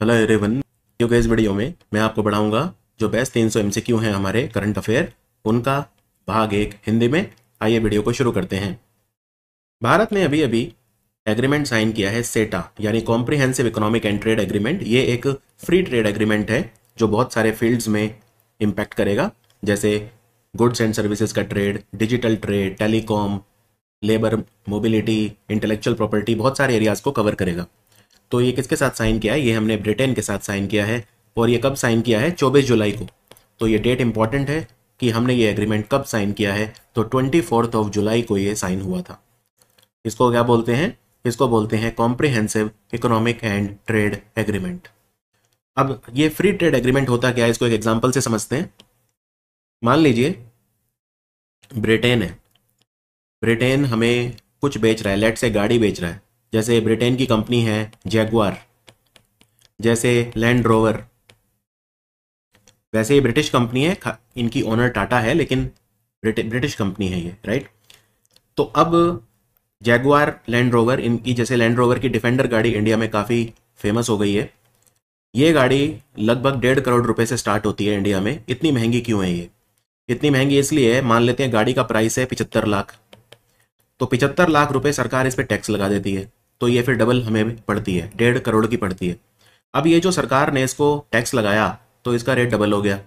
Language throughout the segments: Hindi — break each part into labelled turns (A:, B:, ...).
A: Hello everyone. के इस वीडियो में मैं आपको पढ़ाऊंगा जो बेस्ट 300 एमसीक्यू हैं हमारे करंट अफेयर, उनका भाग 1 हिंदी में। आइए वीडियो को शुरू करते हैं। भारत ने अभी अभी एग्रीमेंट साइन किया है सेटा, यानी comprehensive economic and trade agreement. ये एक फ्री ट्रेड एग्रीमेंट है जो बहुत सारे फील्ड्स में इम्पैक्ट करेगा, जैसे गुड्स एंड सर्विसेज का trade, digital trade, telecom, labour mobility, intellectual property, बहुत सारे एरियाज को कवर करेगा। तो ये किसके साथ साइन किया है? ये हमने ब्रिटेन के साथ साइन किया है। और ये कब साइन किया है? 24 जुलाई को। तो ये डेट इंपॉर्टेंट है कि हमने ये एग्रीमेंट कब साइन किया है। तो 24 जुलाई को ये साइन हुआ था। इसको क्या बोलते हैं? इसको बोलते हैं comprehensive economic and trade agreement. अब ये फ्री ट्रेड एग्रीमेंट होता क्या है, इसको एक एग्जाम्पल से समझते हैं। मान लीजिए ब्रिटेन है, ब्रिटेन हमें कुछ बेच रहा है, लेट से गाड़ी बेच रहा है। जैसे ब्रिटेन की कंपनी है जैगुआर, जैसे लैंड रोवर, वैसे ये ब्रिटिश कंपनी है, इनकी ओनर टाटा है, लेकिन ब्रिटिश कंपनी है ये, राइट। तो अब जैगुआर, लैंड रोवर, इनकी जैसे लैंड रोवर की डिफेंडर गाड़ी इंडिया में काफ़ी फेमस हो गई है। ये गाड़ी लगभग 1.5 करोड़ रुपए से स्टार्ट होती है इंडिया में। इतनी महंगी क्यों है ये? इतनी महंगी इसलिए है, मान लेते हैं गाड़ी का प्राइस है 75 लाख, तो 75 लाख रुपए सरकार इस पर टैक्स लगा देती है, तो ये फिर डबल हमें पड़ती है, 1.5 करोड़ की पड़ती है। अब ये जो सरकार ने इसको टैक्स लगाया तो इसका रेट डबल हो गया।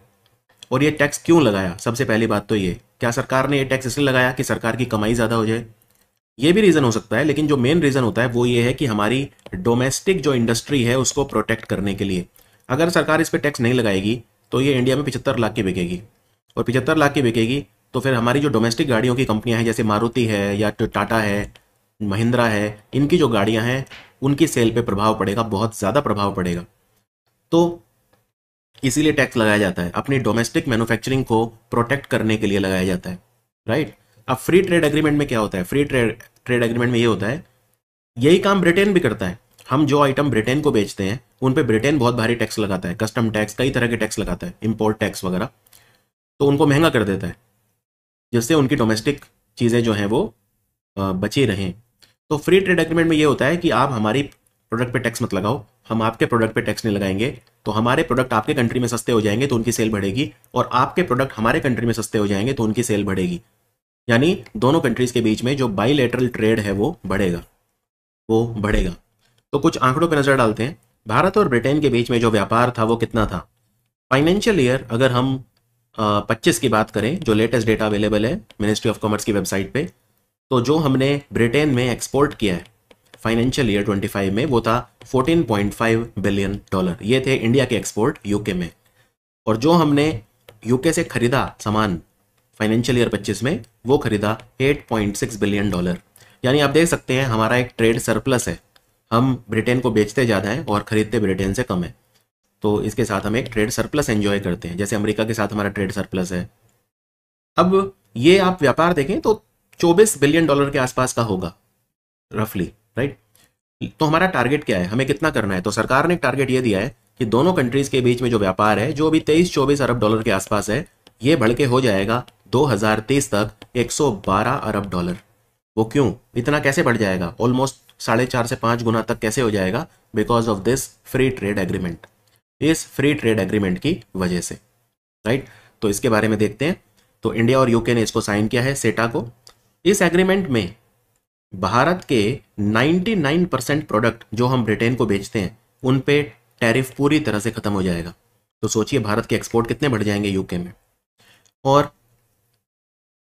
A: और ये टैक्स क्यों लगाया? सबसे पहली बात तो ये, क्या सरकार ने ये टैक्स इसलिए लगाया कि सरकार की कमाई ज़्यादा हो जाए? ये भी रीज़न हो सकता है, लेकिन जो मेन रीज़न होता है वो ये है कि हमारी डोमेस्टिक जो इंडस्ट्री है उसको प्रोटेक्ट करने के लिए। अगर सरकार इस पर टैक्स नहीं लगाएगी तो ये इंडिया में 75 लाख की बिकेगी, और 75 लाख की बिकेगी तो फिर हमारी जो डोमेस्टिक गाड़ियों की कंपनियां हैं, जैसे मारुति है या टाटा है, महिंद्रा है, इनकी जो गाड़ियां हैं उनकी सेल पे प्रभाव पड़ेगा, बहुत ज़्यादा प्रभाव पड़ेगा। तो इसीलिए टैक्स लगाया जाता है, अपनी डोमेस्टिक मैन्युफैक्चरिंग को प्रोटेक्ट करने के लिए लगाया जाता है, राइट। अब फ्री ट्रेड एग्रीमेंट में क्या होता है? फ्री ट्रेड एग्रीमेंट में ये होता है, यही काम ब्रिटेन भी करता है। हम जो आइटम ब्रिटेन को बेचते हैं उन पे ब्रिटेन बहुत भारी टैक्स लगाता है, कस्टम टैक्स, कई तरह के टैक्स लगाता है, इंपोर्ट टैक्स वगैरह। तो उनको महंगा कर देता है, जिससे उनकी डोमेस्टिक चीज़ें जो हैं वो बची रहें। तो फ्री ट्रेड एग्रीमेंट में ये होता है कि आप हमारी प्रोडक्ट पे टैक्स मत लगाओ, हम आपके प्रोडक्ट पे टैक्स नहीं लगाएंगे, तो हमारे प्रोडक्ट आपके कंट्री में सस्ते हो जाएंगे तो उनकी सेल बढ़ेगी, और आपके प्रोडक्ट हमारे कंट्री में सस्ते हो जाएंगे तो उनकी सेल बढ़ेगी। यानी दोनों कंट्रीज के बीच में जो बाईलेटरल ट्रेड है वो बढ़ेगा, वो बढ़ेगा। तो कुछ आंकड़ों पर नजर डालते हैं। भारत और ब्रिटेन के बीच में जो व्यापार था वो कितना था? फाइनेंशियल ईयर अगर हम 25 की बात करें, जो लेटेस्ट डेटा अवेलेबल है मिनिस्ट्री ऑफ कॉमर्स की वेबसाइट पे, तो जो हमने ब्रिटेन में एक्सपोर्ट किया है फाइनेंशियल ईयर 25 में वो था 14.5 बिलियन डॉलर। ये थे इंडिया के एक्सपोर्ट यूके में। और जो हमने यूके से खरीदा सामान फाइनेंशियल ईयर 25 में, वो खरीदा 8.6 बिलियन डॉलर। यानी आप देख सकते हैं हमारा एक ट्रेड सरप्लस है, हम ब्रिटेन को बेचते ज़्यादा हैं और खरीदते ब्रिटेन से कम है। तो इसके साथ हम एक ट्रेड सरप्लस एंजॉय करते हैं, जैसे अमेरिका के साथ हमारा ट्रेड सरप्लस है। अब ये आप व्यापार देखें तो 24 बिलियन डॉलर के आसपास का होगा रफली, राइट। तो हमारा टारगेट क्या है, हमें कितना करना है? तो सरकार ने टारगेट ये दिया है कि दोनों कंट्रीज के बीच में जो व्यापार है, जो अभी 23-24 अरब डॉलर के आसपास है, ये बढ़ के हो जाएगा 2030 तक 112 अरब डॉलर। वो क्यों? इतना कैसे बढ़ जाएगा? ऑलमोस्ट 4.5 से 5 गुना तक कैसे हो जाएगा? Because of this free trade agreement, इस फ्री ट्रेड एग्रीमेंट की वजह से, राइट। तो इसके बारे में देखते हैं। तो इंडिया और यूके ने इसको साइन किया है, सेटा को। इस एग्रीमेंट में भारत के 99% प्रोडक्ट जो हम ब्रिटेन को बेचते हैं उन पे टैरिफ पूरी तरह से खत्म हो जाएगा। तो सोचिए भारत के एक्सपोर्ट कितने बढ़ जाएंगे यूके में। और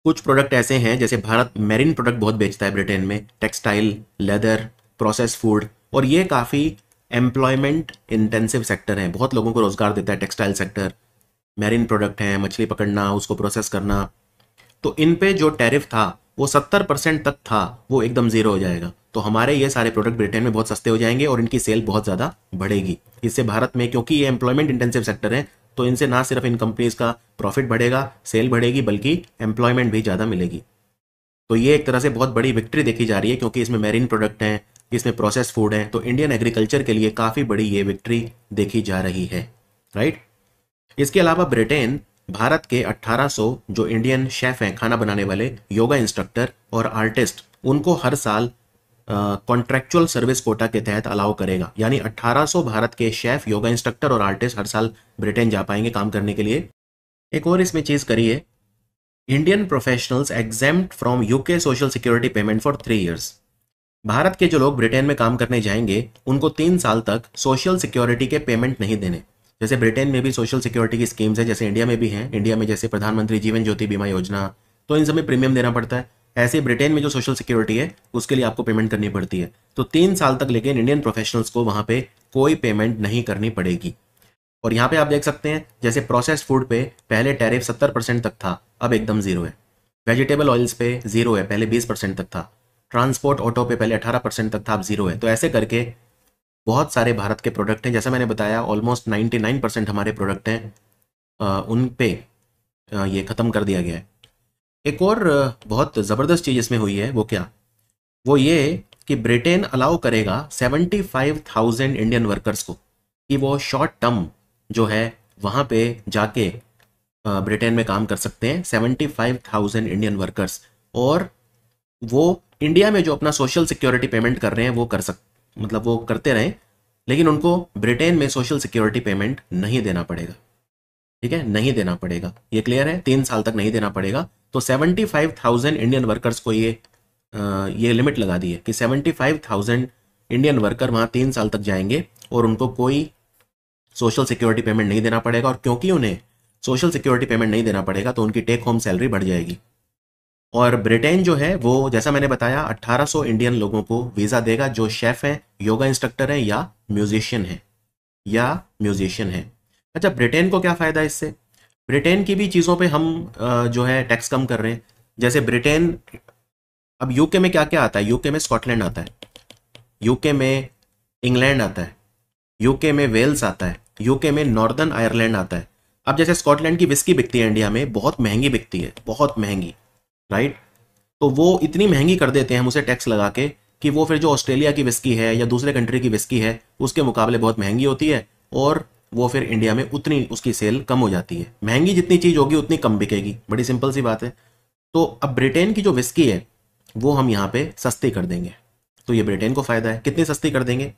A: कुछ प्रोडक्ट ऐसे हैं, जैसे भारत मेरीन प्रोडक्ट बहुत बेचता है ब्रिटेन में, टेक्सटाइल, लेदर, प्रोसेस फूड, और ये काफ़ी एम्प्लॉयमेंट इंटेंसिव सेक्टर है, बहुत लोगों को रोजगार देता है टेक्सटाइल सेक्टर। मेरीन प्रोडक्ट है, मछली पकड़ना, उसको प्रोसेस करना। तो इन पे जो टैरिफ था वो 70% तक था, वो एकदम जीरो हो जाएगा। तो हमारे ये सारे प्रोडक्ट ब्रिटेन में बहुत सस्ते हो जाएंगे और इनकी सेल बहुत ज़्यादा बढ़ेगी। इससे भारत में, क्योंकि ये एम्प्लॉयमेंट इंटेंसिव सेक्टर है, तो इनसे ना सिर्फ इन कंपनीज का प्रॉफिट बढ़ेगा, सेल बढ़ेगी, बल्कि एम्प्लॉयमेंट भी ज़्यादा मिलेगी। तो ये एक तरह से बहुत बड़ी विक्ट्री देखी जा रही है, क्योंकि इसमें मेरीन प्रोडक्ट हैं, इसमें प्रोसेस फूड है, तो इंडियन एग्रीकल्चर के लिए काफ़ी बड़ी ये विक्ट्री देखी जा रही है, राइट। इसके अलावा ब्रिटेन भारत के 1800 जो इंडियन शेफ हैं, खाना बनाने वाले, योगा इंस्ट्रक्टर और आर्टिस्ट, उनको हर साल कॉन्ट्रैक्चुअल सर्विस कोटा के तहत अलाउ करेगा, यानी 1800 भारत के शेफ, योगा इंस्ट्रक्टर और आर्टिस्ट हर साल ब्रिटेन जा पाएंगे काम करने के लिए। एक और इसमें चीज़ करी है, Indian professionals exempt from UK social security payment for 3 years. Bharat के जो लोग ब्रिटेन में काम करने जाएंगे उनको 3 साल तक सोशल सिक्योरिटी के पेमेंट नहीं देने। जैसे ब्रिटेन में भी सोशल सिक्योरिटी की स्कीम्स है, जैसे इंडिया में भी हैं। इंडिया में जैसे प्रधानमंत्री जीवन ज्योति बीमा योजना, तो इन सब में प्रीमियम देना पड़ता है। ऐसे ही ब्रिटेन में जो सोशल सिक्योरिटी है उसके लिए आपको पेमेंट करनी पड़ती है। तो 3 साल तक लेकिन इंडियन प्रोफेशनल्स को वहाँ पे कोई पेमेंट नहीं करनी पड़ेगी। और यहाँ पे आप देख सकते हैं, जैसे प्रोसेस्ड फूड पे पहले टैरिफ 70% तक था, अब एकदम जीरो है। वेजिटेबल ऑयल्स पे जीरो है, पहले 20% तक था। ट्रांसपोर्ट ऑटो पे पहले 18% तक था, अब जीरो है। तो ऐसे करके बहुत सारे भारत के प्रोडक्ट हैं, जैसा मैंने बताया ऑलमोस्ट 99% हमारे प्रोडक्ट हैं, उन पे ये ख़त्म कर दिया गया है। एक और बहुत ज़बरदस्त चीज़ इसमें हुई है, वो क्या, वो ये कि ब्रिटेन अलाउ करेगा 75,000 इंडियन वर्कर्स को कि वो शॉर्ट टर्म जो है वहाँ पे जाके ब्रिटेन में काम कर सकते हैं। 75,000 इंडियन वर्कर्स, और वो इंडिया में जो अपना सोशल सिक्योरिटी पेमेंट कर रहे हैं वो मतलब वो करते रहें, लेकिन उनको ब्रिटेन में सोशल सिक्योरिटी पेमेंट नहीं देना पड़ेगा। ठीक है, नहीं देना पड़ेगा, ये क्लियर है, 3 साल तक नहीं देना पड़ेगा। तो 75,000 इंडियन वर्कर्स को ये लिमिट लगा दी है कि 75,000 इंडियन वर्कर वहाँ 3 साल तक जाएंगे और उनको कोई सोशल सिक्योरिटी पेमेंट नहीं देना पड़ेगा। और क्योंकि उन्हें सोशल सिक्योरिटी पेमेंट नहीं देना पड़ेगा तो उनकी टेक होम सैलरी बढ़ जाएगी। और ब्रिटेन जो है वो, जैसा मैंने बताया, 1800 इंडियन लोगों को वीज़ा देगा जो शेफ़ हैं, योगा इंस्ट्रक्टर हैं या म्यूजिशियन हैं। अच्छा, ब्रिटेन को क्या फ़ायदा इससे? ब्रिटेन की भी चीज़ों पे हम जो है टैक्स कम कर रहे हैं। जैसे ब्रिटेन, अब यूके में क्या क्या आता है? यूके में स्कॉटलैंड आता है, यूके में इंग्लैंड आता है, यूके में वेल्स आता है, यूके में नॉर्दर्न आयरलैंड आता है। अब जैसे स्कॉटलैंड की विस्की बिकती है इंडिया में, बहुत महंगी बिकती है, बहुत महंगी, राइट? तो वो इतनी महंगी कर देते हैं हम उसे टैक्स लगा के कि वो फिर जो ऑस्ट्रेलिया की विस्की है या दूसरे कंट्री की विस्की है उसके मुकाबले बहुत महंगी होती है, और वो फिर इंडिया में उतनी उसकी सेल कम हो जाती है। महंगी जितनी चीज़ होगी उतनी कम बिकेगी, बड़ी सिंपल सी बात है। तो अब ब्रिटेन की जो विस्की है वो हम यहाँ पे सस्ती कर देंगे, तो ये ब्रिटेन को फ़ायदा है। कितनी सस्ती कर देंगे?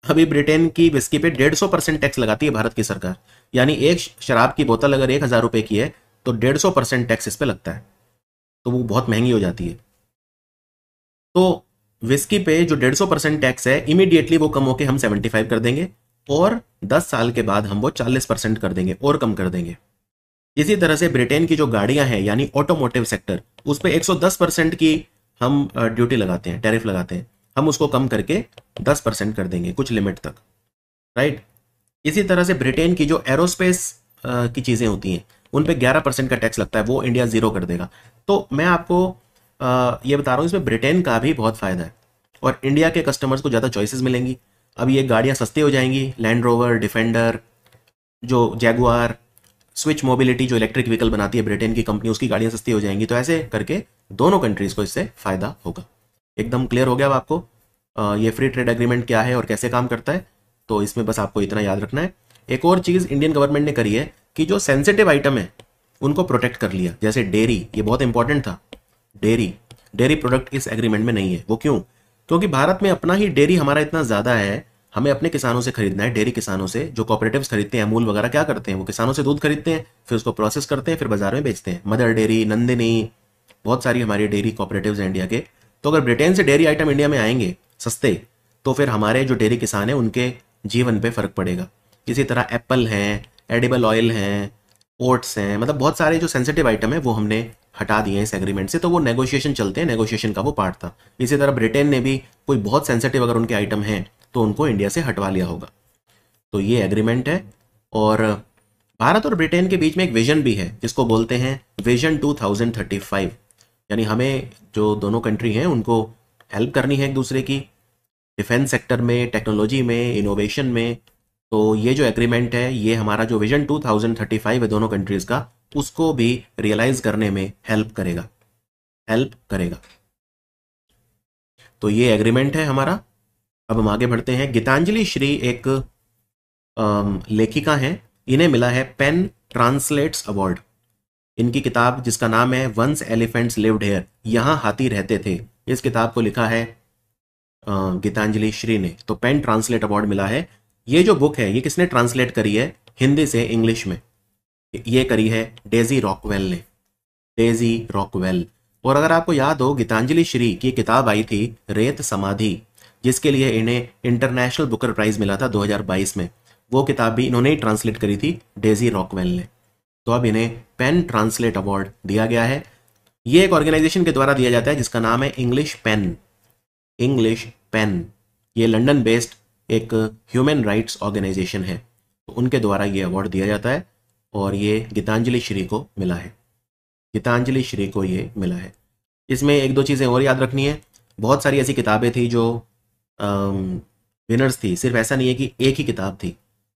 A: अभी ब्रिटेन की विस्की पे 150% टैक्स लगाती है भारत की सरकार, यानी एक शराब की बोतल अगर 1,000 रुपये की है तो 150% टैक्स इस पर लगता है, तो वो बहुत महंगी हो जाती है। तो विस्की पे जो 150% टैक्स है, इमीडिएटली वो कम होकर हम 75 कर देंगे, और 10 साल के बाद हम वो 40% कर देंगे और कम कर देंगे। इसी तरह से ब्रिटेन की जो गाड़ियां हैं, यानी ऑटोमोटिव सेक्टर, उस पर 110% की हम ड्यूटी लगाते हैं, टैरिफ लगाते हैं, हम उसको कम करके 10% कर देंगे कुछ लिमिट तक, राइट? इसी तरह से ब्रिटेन की जो एरोस्पेस की चीज़ें होती हैं उन पे 11% का टैक्स लगता है, वो इंडिया ज़ीरो कर देगा। तो मैं आपको ये बता रहा हूँ, इसमें ब्रिटेन का भी बहुत फ़ायदा है और इंडिया के कस्टमर्स को ज़्यादा चॉइसेस मिलेंगी। अब ये गाड़ियाँ सस्ती हो जाएंगी, लैंड रोवर, डिफेंडर, जो जैगुआर, स्विच मोबिलिटी जो इलेक्ट्रिक व्हीकल बनाती है ब्रिटेन की कंपनी, उसकी गाड़ियाँ सस्ती हो जाएंगी। तो ऐसे करके दोनों कंट्रीज़ को इससे फ़ायदा होगा। एकदम क्लियर हो गया अब आपको ये फ्री ट्रेड एग्रीमेंट क्या है और कैसे काम करता है? तो इसमें बस आपको इतना याद रखना है। एक और चीज़ इंडियन गवर्नमेंट ने करी है कि जो सेंसिटिव आइटम है उनको प्रोटेक्ट कर लिया। जैसे डेयरी, ये बहुत इंपॉर्टेंट था, डेयरी प्रोडक्ट इस एग्रीमेंट में नहीं है। वो क्यों? क्योंकि भारत में अपना ही डेयरी हमारा इतना ज़्यादा है, हमें अपने किसानों से खरीदना है, डेयरी किसानों से। जो कॉपरेटिव्स खरीदते हैं, अमूल वगैरह क्या करते हैं, वो किसानों से दूध खरीदते हैं, फिर उसको प्रोसेस करते हैं, फिर बाजार में बेचते हैं। मदर डेयरी, नंदिनी, बहुत सारी हमारी डेयरी कॉपरेटिव्स हैं इंडिया के। तो अगर ब्रिटेन से डेयरी आइटम इंडिया में आएंगे सस्ते, तो फिर हमारे जो डेयरी किसान हैं उनके जीवन पे फर्क पड़ेगा। इसी तरह एप्पल हैं, एडिबल ऑयल हैं, ओट्स हैं, मतलब बहुत सारे जो सेंसिटिव आइटम है वो हमने हटा दिए हैं इस एग्रीमेंट से। तो वो नेगोशिएशन चलते हैं, नेगोशिएशन का वो पार्ट था। इसी तरह ब्रिटेन ने भी कोई बहुत सेंसिटिव अगर उनके आइटम हैं तो उनको इंडिया से हटवा लिया होगा। तो ये एग्रीमेंट है। और भारत और ब्रिटेन के बीच में एक विजन भी है जिसको बोलते हैं विजन 2035, यानी हमें जो दोनों कंट्री हैं उनको हेल्प करनी है एक दूसरे की, डिफेंस सेक्टर में, टेक्नोलॉजी में, इनोवेशन में। तो ये जो एग्रीमेंट है ये हमारा जो विजन 2035 है दोनों कंट्रीज़ का, उसको भी रियलाइज करने में हेल्प करेगा। तो ये एग्रीमेंट है हमारा। अब हम आगे बढ़ते हैं। गीतांजलि श्री एक लेखिका हैं, इन्हें मिला है पेन ट्रांसलेट्स अवार्ड। इनकी किताब जिसका नाम है वंस एलिफेंट्स लिव्ड हेयर, यहाँ हाथी रहते थे, इस किताब को लिखा है गीतांजलि श्री ने, तो पेन ट्रांसलेट अवार्ड मिला है। ये जो बुक है ये किसने ट्रांसलेट करी है हिंदी से इंग्लिश में? ये करी है डेजी रॉकवेल ने, डेजी रॉकवेल। और अगर आपको याद हो, गीतांजलि श्री की किताब आई थी रेत समाधि, जिसके लिए इन्हें इंटरनेशनल बुकर प्राइज मिला था 2022 में। वो किताब भी इन्होंने ही ट्रांसलेट करी थी, डेजी रॉकवेल ने। तो अब इन्हें पेन ट्रांसलेट अवार्ड दिया गया है। ये एक ऑर्गेनाइजेशन के द्वारा दिया जाता है जिसका नाम है इंग्लिश पेन। इंग्लिश पेन ये लंदन बेस्ड एक ह्यूमन राइट्स ऑर्गेनाइजेशन है, तो उनके द्वारा ये अवार्ड दिया जाता है और ये गीतांजलि श्री को मिला है। गीतांजलि श्री को ये मिला है। इसमें एक दो चीज़ें और याद रखनी है। बहुत सारी ऐसी किताबें थी जो विनर्स थी, सिर्फ ऐसा नहीं है कि एक ही किताब थी।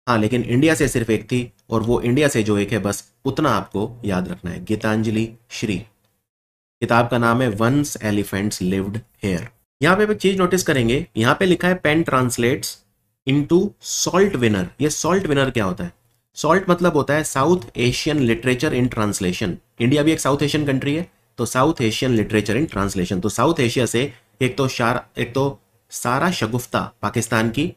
A: हाँ, लेकिन इंडिया से सिर्फ एक थी, और वो इंडिया से जो एक है बस उतना आपको याद रखना है। गीतांजलि श्री, किताब का नाम है वंस एलिफेंट्स लिव्ड हेयर। यहाँ पे एक चीज नोटिस करेंगे, यहाँ पे लिखा है PEN translates into salt winner. ये सॉल्ट विनर क्या होता है? सॉल्ट मतलब होता है South Asian literature in translation. India भी एक साउथ एशियन कंट्री है, तो South Asian literature in translation. तो साउथ एशिया से एक तो सारा शगुफ्ता पाकिस्तान की,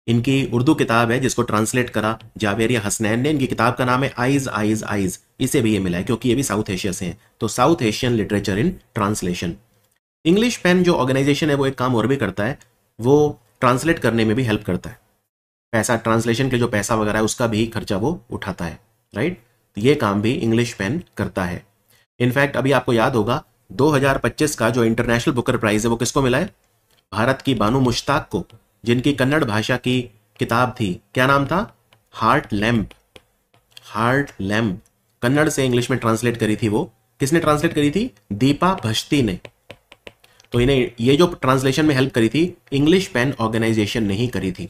A: इनकी उर्दू किताब है जिसको ट्रांसलेट करा जावेरिया हसनैन ने। इनकी किताब का नाम है आइज आइज आइज। इसे भी ये मिला है क्योंकि ये भी साउथ एशिया से हैं। तो South Asian literature in translation. English PEN जो ऑर्गेनाइजेशन है वो एक काम और भी करता है, वो ट्रांसलेट करने में भी हेल्प करता है। पैसा, ट्रांसलेशन के जो पैसा वगैरह है उसका भी खर्चा वो उठाता है, राइट। तो ये काम भी इंग्लिश पेन करता है। इनफैक्ट अभी आपको याद होगा 2025 का जो इंटरनेशनल बुकर प्राइज है वो किसको मिला है? भारत की बानू मुश्ताक को, जिनकी कन्नड़ भाषा की किताब थी, क्या नाम था? Heart lamp. Heart lamp Kannada से इंग्लिश में ट्रांसलेट करी थी। वो किसने ट्रांसलेट करी थी? दीपा भश्ती ने। तो इन्हें ये जो ट्रांसलेशन में हेल्प करी थी इंग्लिश पेन ऑर्गेनाइजेशन ने ही करी थी।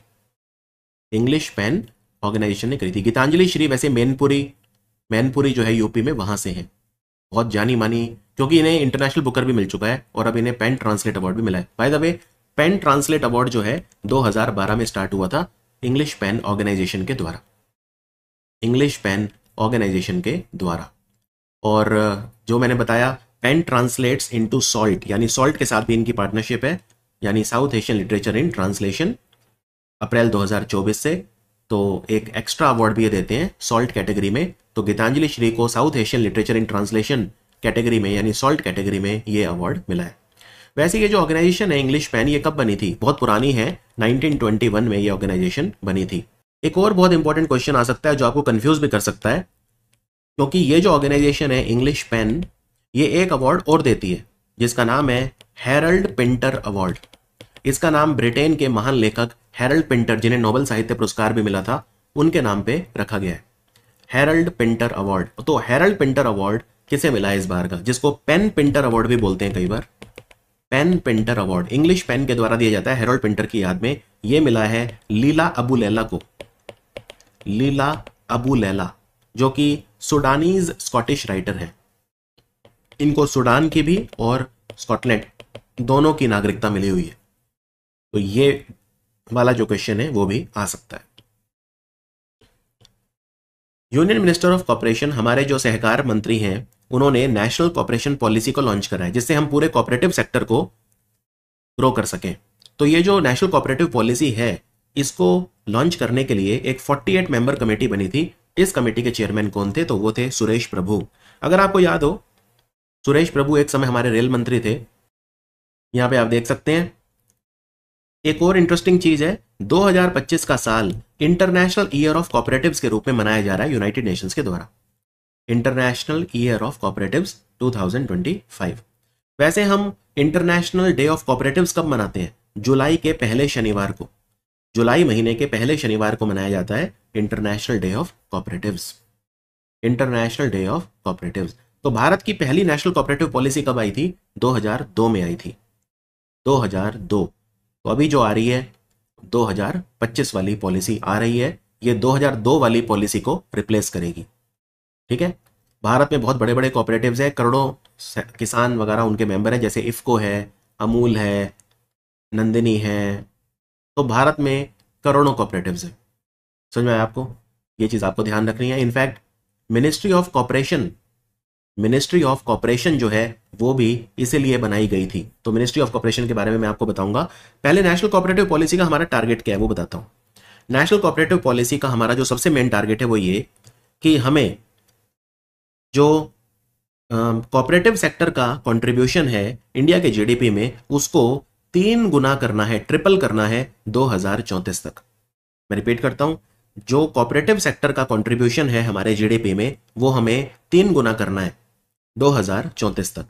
A: इंग्लिश पेन ऑर्गेनाइजेशन ने करी थी। गीतांजलि श्री वैसे मैनपुरी जो है यूपी में, वहां से है, बहुत जानी मानी, क्योंकि इन्हें इंटरनेशनल बुकर भी मिल चुका है और अब इन्हें पेन ट्रांसलेट अवार्ड भी मिला है। By the way, PEN translate award जो है 2012 में स्टार्ट हुआ था इंग्लिश पेन ऑर्गेनाइजेशन के द्वारा। इंग्लिश पेन ऑर्गेनाइजेशन के द्वारा। और जो मैंने बताया पेन ट्रांसलेट्स इनटू सॉल्ट, यानी सॉल्ट के साथ भी इनकी पार्टनरशिप है, यानी South Asian literature in translation, April 2024 से। तो एक एक्स्ट्रा अवार्ड भी ये देते हैं सॉल्ट कैटेगरी में। तो गीतांजलि श्री को south Asian literature in translation category में, यानी सॉल्ट कैटेगरी में ये अवार्ड मिला है। वैसे ये जो ऑर्गेनाइजेशन है इंग्लिश पेन, ये कब बनी थी? बहुत पुरानी है, 1921 में ये ऑर्गेनाइजेशन बनी थी। एक और बहुत इंपॉर्टेंट क्वेश्चन आ सकता है जो आपको कंफ्यूज भी कर सकता है, क्योंकि ये जो ऑर्गेनाइजेशन है इंग्लिश पेन, ये एक अवार्ड और देती है जिसका नाम है हैरल्ड पिंटर अवार्ड। इसका नाम ब्रिटेन के महान लेखक हैरल्ड पिंटर, जिन्हें नोबेल साहित्य पुरस्कार भी मिला था, उनके नाम पे रखा गया है हैरल्ड पिंटर अवार्ड। तो हैरल्ड पिंटर अवार्ड किसे मिला है इस बार का, जिसको पेन पिंटर अवार्ड भी बोलते हैं कई बार? PEN Pinter award English PEN के द्वारा दिया जाता है हैरोल्ड पिंटर की याद में। यह मिला है लीला अबू लैला को। लीला अबू लैला जो कि सुडानीज स्कॉटिश राइटर है। इनको सुडान की भी और स्कॉटलैंड दोनों की नागरिकता मिली हुई है। तो ये वाला जो क्वेश्चन है वो भी आ सकता है। यूनियन मिनिस्टर ऑफ कॉर्पोरेशन, हमारे जो सहकार मंत्री हैं, उन्होंने नेशनल कॉर्पोरेशन पॉलिसी को लॉन्च करा है जिससे हम पूरे कॉर्पोरेटिव सेक्टर को ग्रो कर सकें। तो ये जो नेशनल कॉर्पोरेटिव पॉलिसी है, इसको लॉन्च करने के लिए एक 48 मेंबर कमेटी बनी थी। इस कमेटी के चेयरमैन कौन थे? तो वो थे सुरेश प्रभु। अगर आपको याद हो, सुरेश प्रभु एक समय हमारे रेल मंत्री थे। यहां पे आप देख सकते हैं। एक और इंटरेस्टिंग चीज है, 2025 का साल इंटरनेशनल ईयर ऑफ कॉर्पोरेटिव्स के रूप में मनाया जा रहा है यूनाइटेड नेशंस के द्वारा। International Year of Cooperatives 2025। वैसे हम इंटरनेशनल डे ऑफ कॉर्पोरेटिव्स कब मनाते हैं? जुलाई के पहले शनिवार को। जुलाई महीने के पहले शनिवार को मनाया जाता है International day of Cooperatives. International day of Cooperatives. तो भारत की पहली नेशनल कॉर्पोरेटिव पॉलिसी कब आई थी? 2002 में आई थी। 2002। तो अभी जो आ रही है 2025 वाली पॉलिसी आ रही है, ये 2002 वाली पॉलिसी को रिप्लेस करेगी। ठीक है। भारत में बहुत बड़े बड़े कॉर्पोरेटिव्स हैं, करोड़ों किसान वगैरह उनके मेंबर हैं, जैसे इफ्को है, अमूल है, नंदिनी है। तो भारत में करोड़ों कॉर्पोरेटिव्स हैं। समझ में आया आपको? ये चीज़ आपको ध्यान रखनी है। In fact ministry of corporation ministry of corporation जो है वो भी इसीलिए बनाई गई थी। तो मिनिस्ट्री ऑफ कॉर्पोरेशन के बारे में मैं आपको बताऊंगा। पहले नेशनल कोऑपरेटिव पॉलिसी का हमारा टारगेट क्या है वो बताता हूं। नेशनल कोऑपरेटिव पॉलिसी का हमारा जो सबसे मेन टारगेट है वो ये कि हमें जो कोऑपरेटिव सेक्टर का कंट्रीब्यूशन है इंडिया के जीडीपी में उसको 3 गुना करना है, ट्रिपल करना है 2034 तक। मैं रिपीट करता हूं, जो कोऑपरेटिव सेक्टर का कंट्रीब्यूशन है हमारे जीडीपी में वो हमें 3 गुना करना है 2034 तक।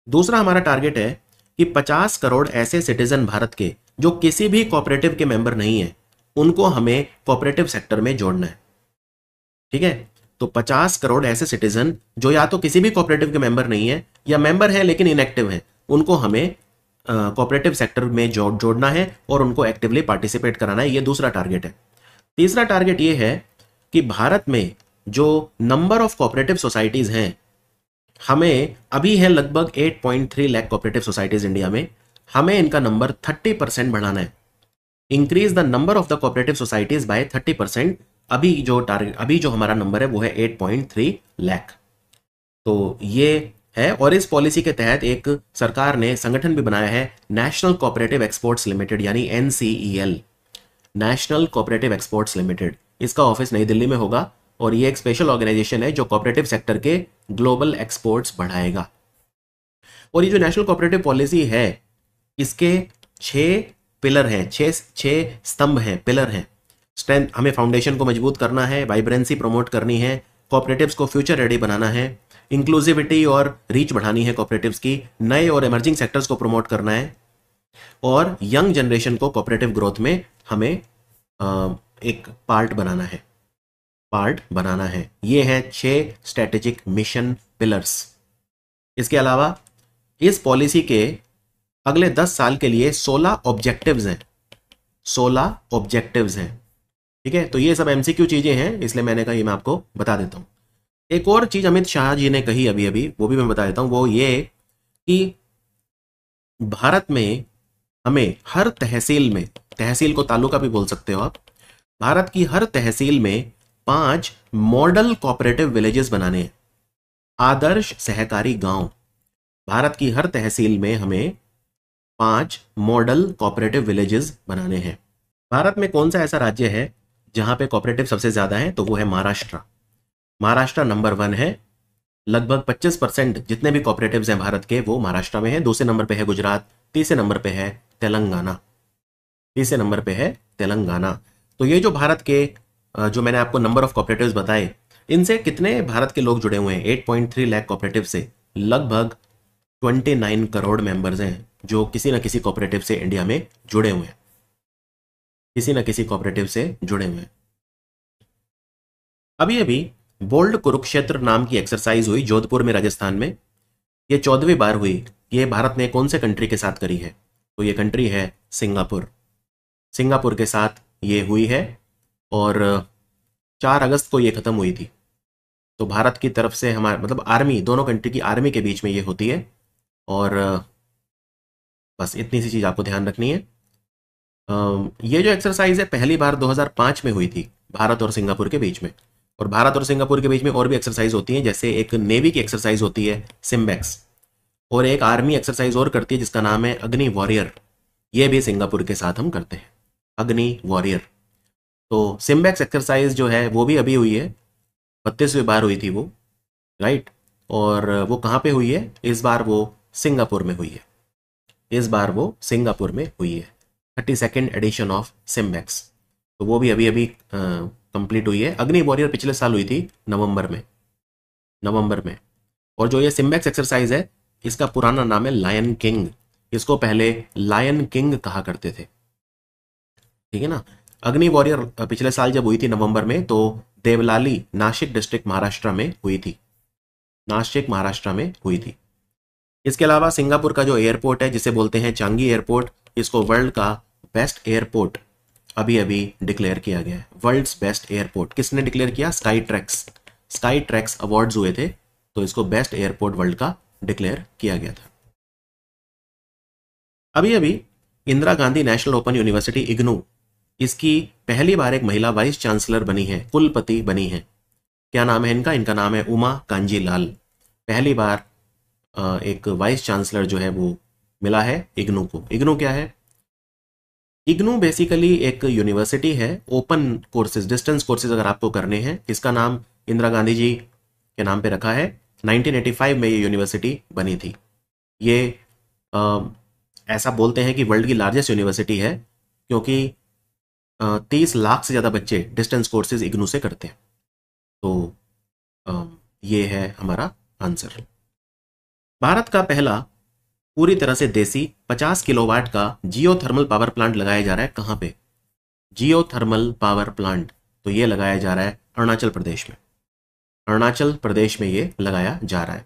A: दूसरा हमारा टारगेट है कि 50 करोड़ ऐसे सिटीजन भारत के जो किसी भी कोऑपरेटिव के मेंबर नहीं है उनको हमें कोऑपरेटिव सेक्टर में जोड़ना है। ठीक है, तो 50 करोड़ ऐसे सिटीजन जो या तो किसी भी कोऑपरेटिव के मेंबर नहीं है या मेंबर है लेकिन इनएक्टिव है, उनको हमें कोऑपरेटिव सेक्टर में जोड़ना है और उनको एक्टिवली पार्टिसिपेट कराना है। ये दूसरा टारगेट है। तीसरा टारगेट ये है कि भारत में जो नंबर ऑफ कोऑपरेटिव सोसाइटीज हैं, हमें अभी है लगभग 8.3 लाख कोऑपरेटिव सोसाइटीज इंडिया में, हमें इनका नंबर 30% बढ़ाना है। Increase the number of the cooperative societies by 30%। अभी जो हमारा नंबर है वो है 8.3 लाख। तो ये है, और इस पॉलिसी के तहत एक सरकार ने संगठन भी बनाया है, नेशनल कोऑपरेटिव एक्सपोर्ट्स लिमिटेड यानी NCEL, national cooperative exports limited. इसका ऑफिस नई दिल्ली में होगा और ये एक स्पेशल ऑर्गेनाइजेशन है जो कोऑपरेटिव सेक्टर के ग्लोबल एक्सपोर्ट्स बढ़ाएगा। और ये जो नेशनल कोऑपरेटिव पॉलिसी है इसके 6 पिलर हैं, 6 स्तंभ हैं, पिलर हैं। स्ट्रेंथ, हमें फाउंडेशन को मजबूत करना है, वाइब्रेंसी प्रमोट करनी है, कोऑपरेटिव्स को फ्यूचर रेडी बनाना है, इंक्लूसिविटी और रीच बढ़ानी है कोऑपरेटिव्स की, नए और इमर्जिंग सेक्टर्स को प्रमोट करना है और यंग जनरेशन को कोऑपरेटिव ग्रोथ में हमें एक पार्ट बनाना है। ये है 6 स्ट्रेटेजिक मिशन पिलर्स। इसके अलावा इस पॉलिसी के अगले 10 साल के लिए 16 ऑब्जेक्टिव्स हैं, 16 ऑब्जेक्टिव्स हैं। ठीक है, तो ये सब MCQ चीजें हैं, इसलिए मैंने कहा ये मैं आपको बता देता हूं। एक और चीज अमित शाह जी ने कही अभी अभी, वो भी मैं बता देता हूं। वो ये कि भारत में हमें हर तहसील में, तहसील को तालुका भी बोल सकते हो आप, भारत की हर तहसील में 5 मॉडल कोऑपरेटिव विलेजेस बनाने हैं, आदर्श सहकारी गांव। भारत की हर तहसील में हमें 5 मॉडल कोऑपरेटिव विलेजेस बनाने हैं। भारत में कौन सा ऐसा राज्य है जहां पे कोऑपरेटिव सबसे ज्यादा है? तो वो है महाराष्ट्र। महाराष्ट्र नंबर 1 है। लगभग 25% जितने भी कोऑपरेटिव्स हैं भारत के वो महाराष्ट्र में है। दूसरे नंबर पे है गुजरात, तीसरे नंबर पे है तेलंगाना, तीसरे नंबर पे है तेलंगाना। तो ये जो भारत के जो मैंने आपको नंबर ऑफ कोऑपरेटिव्स बताए, इनसे कितने भारत के लोग जुड़े हुए हैं? 8.3 लाख कोऑपरेटिव से लगभग 29 करोड़ मेंबर्स हैं जो किसी न किसी कोऑपरेटिव से इंडिया में जुड़े हुए हैं, किसी न किसी कोऑपरेटिव से जुड़े हुए हैं। अभी अभी बोल्ड कुरुक्षेत्र नाम की एक्सरसाइज हुई जोधपुर में, राजस्थान में। ये 14वीं बार हुई। ये भारत ने कौन से कंट्री के साथ करी है? तो ये कंट्री है सिंगापुर। सिंगापुर के साथ ये हुई है और 4 अगस्त को ये खत्म हुई थी। तो भारत की तरफ से हमारे मतलब आर्मी, दोनों कंट्री की आर्मी के बीच में ये होती है। और बस इतनी सी चीज आपको ध्यान रखनी है। ये जो एक्सरसाइज है पहली बार 2005 में हुई थी भारत और सिंगापुर के बीच में। और भारत और सिंगापुर के बीच में और भी एक्सरसाइज होती हैं, जैसे एक नेवी की एक्सरसाइज होती है सिम्बेक्स, और एक आर्मी एक्सरसाइज और करती है जिसका नाम है अग्नि वॉरियर। ये भी सिंगापुर के साथ हम करते हैं, अग्नि वॉरियर। तो सिम्बेक्स एक्सरसाइज जो है वो भी अभी हुई है, 32वीं बार हुई थी वो, राइट। और वो कहाँ पे हुई है? इस बार वो सिंगापुर में हुई है। इस बार वो सिंगापुर में हुई है, 32nd एडिशन ऑफ सिम्बेक्स। तो वो भी अभी अभी कंप्लीट हुई है। अग्नि वॉरियर पिछले साल हुई थी नवंबर में। और जो ये सिम्बेक्स एक्सरसाइज है इसका पुराना नाम है लायन किंग। इसको पहले लायन किंग कहा करते थे, ठीक है ना। अग्नि वॉरियर पिछले साल जब हुई थी नवंबर में, तो देवलाली, नासिक डिस्ट्रिक्ट, महाराष्ट्र में हुई थी। नासिक महाराष्ट्र में हुई थी। इसके अलावा सिंगापुर का जो एयरपोर्ट है जिसे बोलते हैं चांगी एयरपोर्ट, इसको वर्ल्ड का बेस्ट एयरपोर्ट अभी अभी डिक्लेयर किया गया है। वर्ल्ड्स बेस्ट एयरपोर्ट किसने डिक्लेयर किया? स्काई ट्रैक्स अवार्ड्स हुए थे, तो इसको बेस्ट एयरपोर्ट वर्ल्ड का डिक्लेयर किया गया था। अभी अभी Indira Gandhi national open university IGNOU, इसकी पहली बार एक महिला वाइस चांसलर बनी है, कुलपति बनी है। क्या नाम है इनका? इनका नाम है उमा कांजी लाल। पहली बार एक वाइस चांसलर जो है वो मिला है इग्नू को। इग्नू क्या है? इग्नू बेसिकली एक यूनिवर्सिटी है, ओपन कोर्सेज, डिस्टेंस कोर्सेज अगर आपको करने हैं। इसका नाम इंदिरा गांधी जी के नाम पे रखा है। 1985 में ये यूनिवर्सिटी बनी थी। ये ऐसा बोलते हैं कि वर्ल्ड की लार्जेस्ट यूनिवर्सिटी है, क्योंकि 30 लाख से ज़्यादा बच्चे डिस्टेंस कोर्सेज इग्नू से करते हैं। तो ये है हमारा आंसर। भारत का पहला पूरी तरह से देसी 50 किलोवाट का जियोथर्मल पावर प्लांट लगाया जा रहा है। कहाँ पे? जियोथर्मल पावर प्लांट तो ये लगाया जा रहा है अरुणाचल प्रदेश में। अरुणाचल प्रदेश में ये लगाया जा रहा है।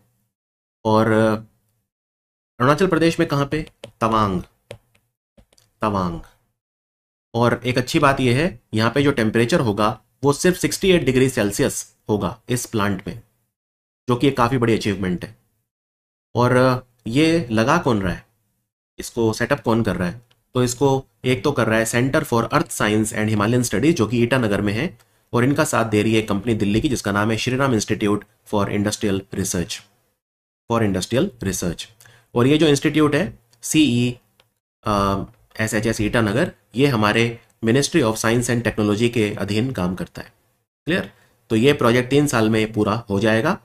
A: और अरुणाचल प्रदेश में कहाँ पे? तवांग। तवांग। और एक अच्छी बात यह है, यहाँ पे जो टेम्परेचर होगा वो सिर्फ 68 डिग्री सेल्सियस होगा इस प्लांट में, जो कि एक काफ़ी बड़ी अचीवमेंट है। और ये लगा कौन रहा है, इसको सेटअप कौन कर रहा है? तो इसको एक तो कर रहा है centre for earth science and Himalayan studies, जो कि ईटानगर में है, और इनका साथ दे रही है एक कंपनी दिल्ली की जिसका नाम है Shriram institute for industrial research. और ये जो इंस्टीट्यूट है CESHS ईटानगर, ये हमारे ministry of science and technology के अधीन काम करता है। क्लियर? तो ये प्रोजेक्ट 3 साल में पूरा हो जाएगा।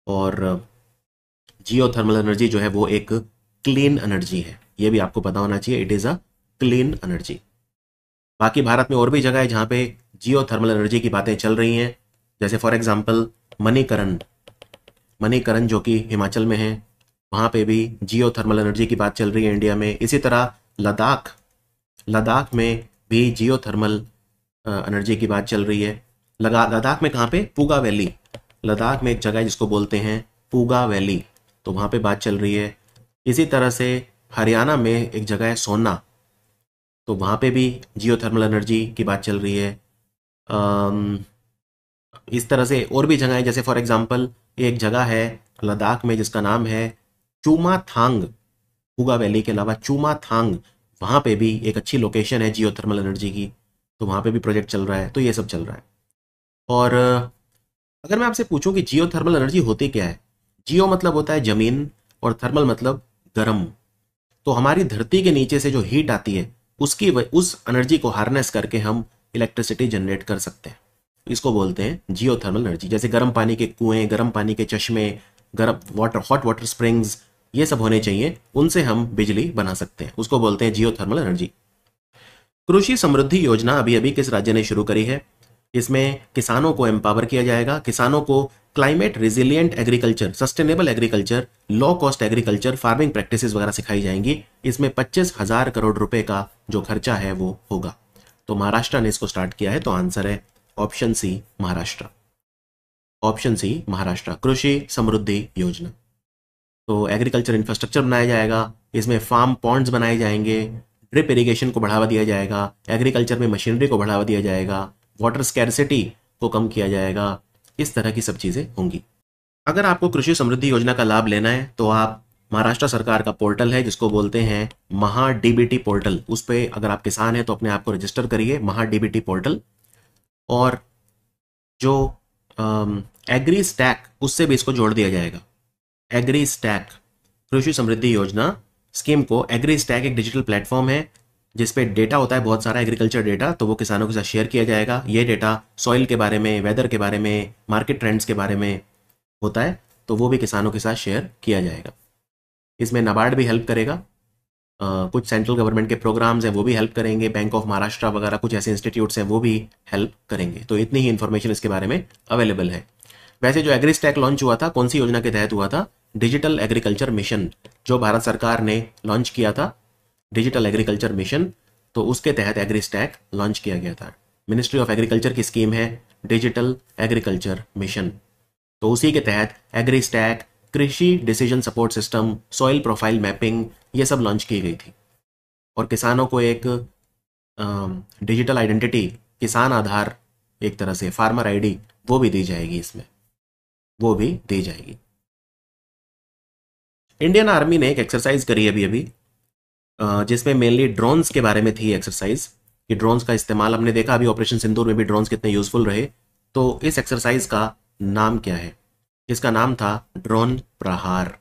A: और जियोथर्मल एनर्जी जो है वो एक क्लीन एनर्जी है, ये भी आपको पता होना चाहिए। It is a clean energy. बाकी भारत में और भी जगह है जहाँ पे जियोथर्मल एनर्जी की बातें चल रही हैं, जैसे फॉर एग्जांपल मणिकरण जो कि हिमाचल में है, वहाँ पे भी जियोथर्मल एनर्जी की बात चल रही है इंडिया में। इसी तरह लद्दाख में भी जियोथर्मल एनर्जी की बात चल रही है। लद्दाख में कहाँ पे? पूगा वैली। लद्दाख में एक जगह है जिसको बोलते हैं पूगा वैली, तो वहाँ पे बात चल रही है। इसी तरह से हरियाणा में एक जगह है सोना, तो वहाँ पे भी जियोथर्मल एनर्जी की बात चल रही है। इस तरह से और भी जगह है, जैसे फॉर एग्जांपल एक जगह है लद्दाख में जिसका नाम है चूमाथांग। पूगा वैली के अलावा चूमाथांग, वहाँ पे भी एक अच्छी लोकेशन है जियोथर्मल एनर्जी की, तो वहाँ पे भी प्रोजेक्ट चल रहा है। तो ये सब चल रहा है। और अगर मैं आपसे पूछूं कि जियोथर्मल एनर्जी होती क्या है? जियो मतलब होता है जमीन, और थर्मल मतलब गर्म। तो हमारी धरती के नीचे से जो हीट आती है उस एनर्जी को हार्नेस करके हम इलेक्ट्रिसिटी जनरेट कर सकते हैं। इसको बोलते हैं जियोथर्मल एनर्जी। जैसे गर्म पानी के कुएं, गर्म पानी के चश्मे, गर्म वाटर, हॉट वाटर स्प्रिंग्स, ये सब होने चाहिए, उनसे हम बिजली बना सकते हैं, उसको बोलते हैं जियोथर्मल एनर्जी। कृषि समृद्धि योजना अभी अभी किस राज्य ने शुरू करी है? इसमें किसानों को एम्पावर किया जाएगा। किसानों को climate resilient agriculture, sustainable agriculture, low cost agriculture, farming practices वगैरह सिखाई जाएंगी। इसमें 25,000 करोड़ रुपए का जो खर्चा है वो होगा। तो महाराष्ट्र ने इसको स्टार्ट किया है, तो आंसर है option C, Maharashtra. Option C, Maharashtra, Krishi Samruddhi योजना। तो एग्रीकल्चर इंफ्रास्ट्रक्चर बनाया जाएगा, इसमें फार्म पॉन्ड्स बनाए जाएंगे, ड्रिप इरिगेशन को बढ़ावा दिया जाएगा, एग्रीकल्चर में मशीनरी को बढ़ावा दिया जाएगा, वाटर स्कैरसिटी को कम किया जाएगा। इस तरह की सब चीज़ें होंगी। अगर आपको कृषि समृद्धि योजना का लाभ लेना है तो आप महाराष्ट्र सरकार का पोर्टल है जिसको बोलते हैं महा डीबीटी पोर्टल, उस पर अगर आप किसान हैं तो अपने आप को रजिस्टर करिए, महा डीबीटी पोर्टल। और जो एग्री स्टैक, उससे भी इसको जोड़ दिया जाएगा। एग्री स्टैक, कृषि समृद्धि योजना स्कीम को, एग्री स्टैक एक डिजिटल प्लेटफॉर्म है जिसपे डेटा होता है बहुत सारा एग्रीकल्चर डेटा, तो वो किसानों के साथ शेयर किया जाएगा। ये डेटा सॉइल के बारे में, वेदर के बारे में, मार्केट ट्रेंड्स के बारे में होता है, तो वो भी किसानों के साथ शेयर किया जाएगा। इसमें नाबार्ड भी हेल्प करेगा, कुछ सेंट्रल गवर्नमेंट के प्रोग्राम्स हैं वो भी हेल्प करेंगे, बैंक ऑफ महाराष्ट्र वगैरह कुछ ऐसे इंस्टीट्यूट्स हैं वो भी हेल्प करेंगे। तो इतनी ही इन्फॉर्मेशन इसके बारे में अवेलेबल है। वैसे जो एग्री स्टैक लॉन्च हुआ था, कौन सी योजना के तहत हुआ था? डिजिटल एग्रीकल्चर मिशन, जो भारत सरकार ने लॉन्च किया था, डिजिटल एग्रीकल्चर मिशन, तो उसके तहत एग्री स्टैक लॉन्च किया गया था। मिनिस्ट्री ऑफ एग्रीकल्चर की स्कीम है डिजिटल एग्रीकल्चर मिशन, तो उसी के तहत एग्री स्टैक, कृषि decision support system, soil profile mapping, ये सब लॉन्च की गई थी। और किसानों को एक डिजिटल आइडेंटिटी, किसान आधार, एक तरह से फार्मर आईडी, वो भी दी जाएगी, इसमें वो भी दी जाएगी। इंडियन आर्मी ने एक एक्सरसाइज करी अभी अभी, जिसमें मेनली ड्रोन्स के बारे में थी एक्सरसाइज, कि ड्रोन्स का इस्तेमाल हमने देखा अभी ऑपरेशन सिंदूर में भी ड्रोन्स कितने यूजफुल रहे। तो इस एक्सरसाइज का नाम क्या है? जिसका नाम था ड्रोन प्रहार।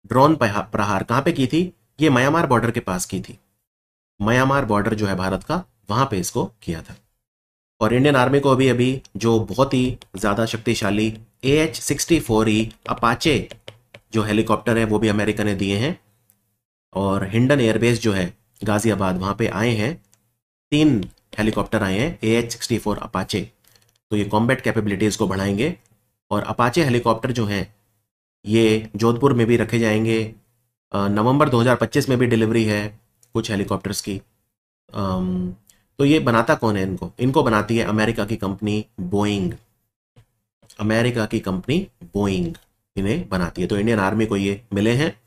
A: ड्रोन प्रहार कहाँ पे की थी? ये म्यांमार बॉर्डर के पास की थी। म्यांमार बॉर्डर जो है भारत का, वहां पे इसको किया था। और इंडियन आर्मी को अभी अभी जो बहुत ही ज़्यादा शक्तिशाली AH-64E अपाचे जो हेलीकॉप्टर है वो भी अमेरिका ने दिए हैं। और हिंडन एयरबेस जो है गाजियाबाद, वहाँ पे आए हैं 3 हेलीकॉप्टर आए हैं AH-64 अपाचे। तो ये कॉम्बैट कैपेबिलिटीज़ को बढ़ाएंगे। और अपाचे हेलीकॉप्टर जो हैं ये जोधपुर में भी रखे जाएंगे। नवंबर 2025 में भी डिलीवरी है कुछ हेलीकॉप्टर्स की। तो ये बनाता कौन है इनको? इनको बनाती है अमेरिका की कंपनी बोइंग। अमेरिका की कंपनी बोइंग इन्हें बनाती है। तो इंडियन आर्मी को ये मिले हैं।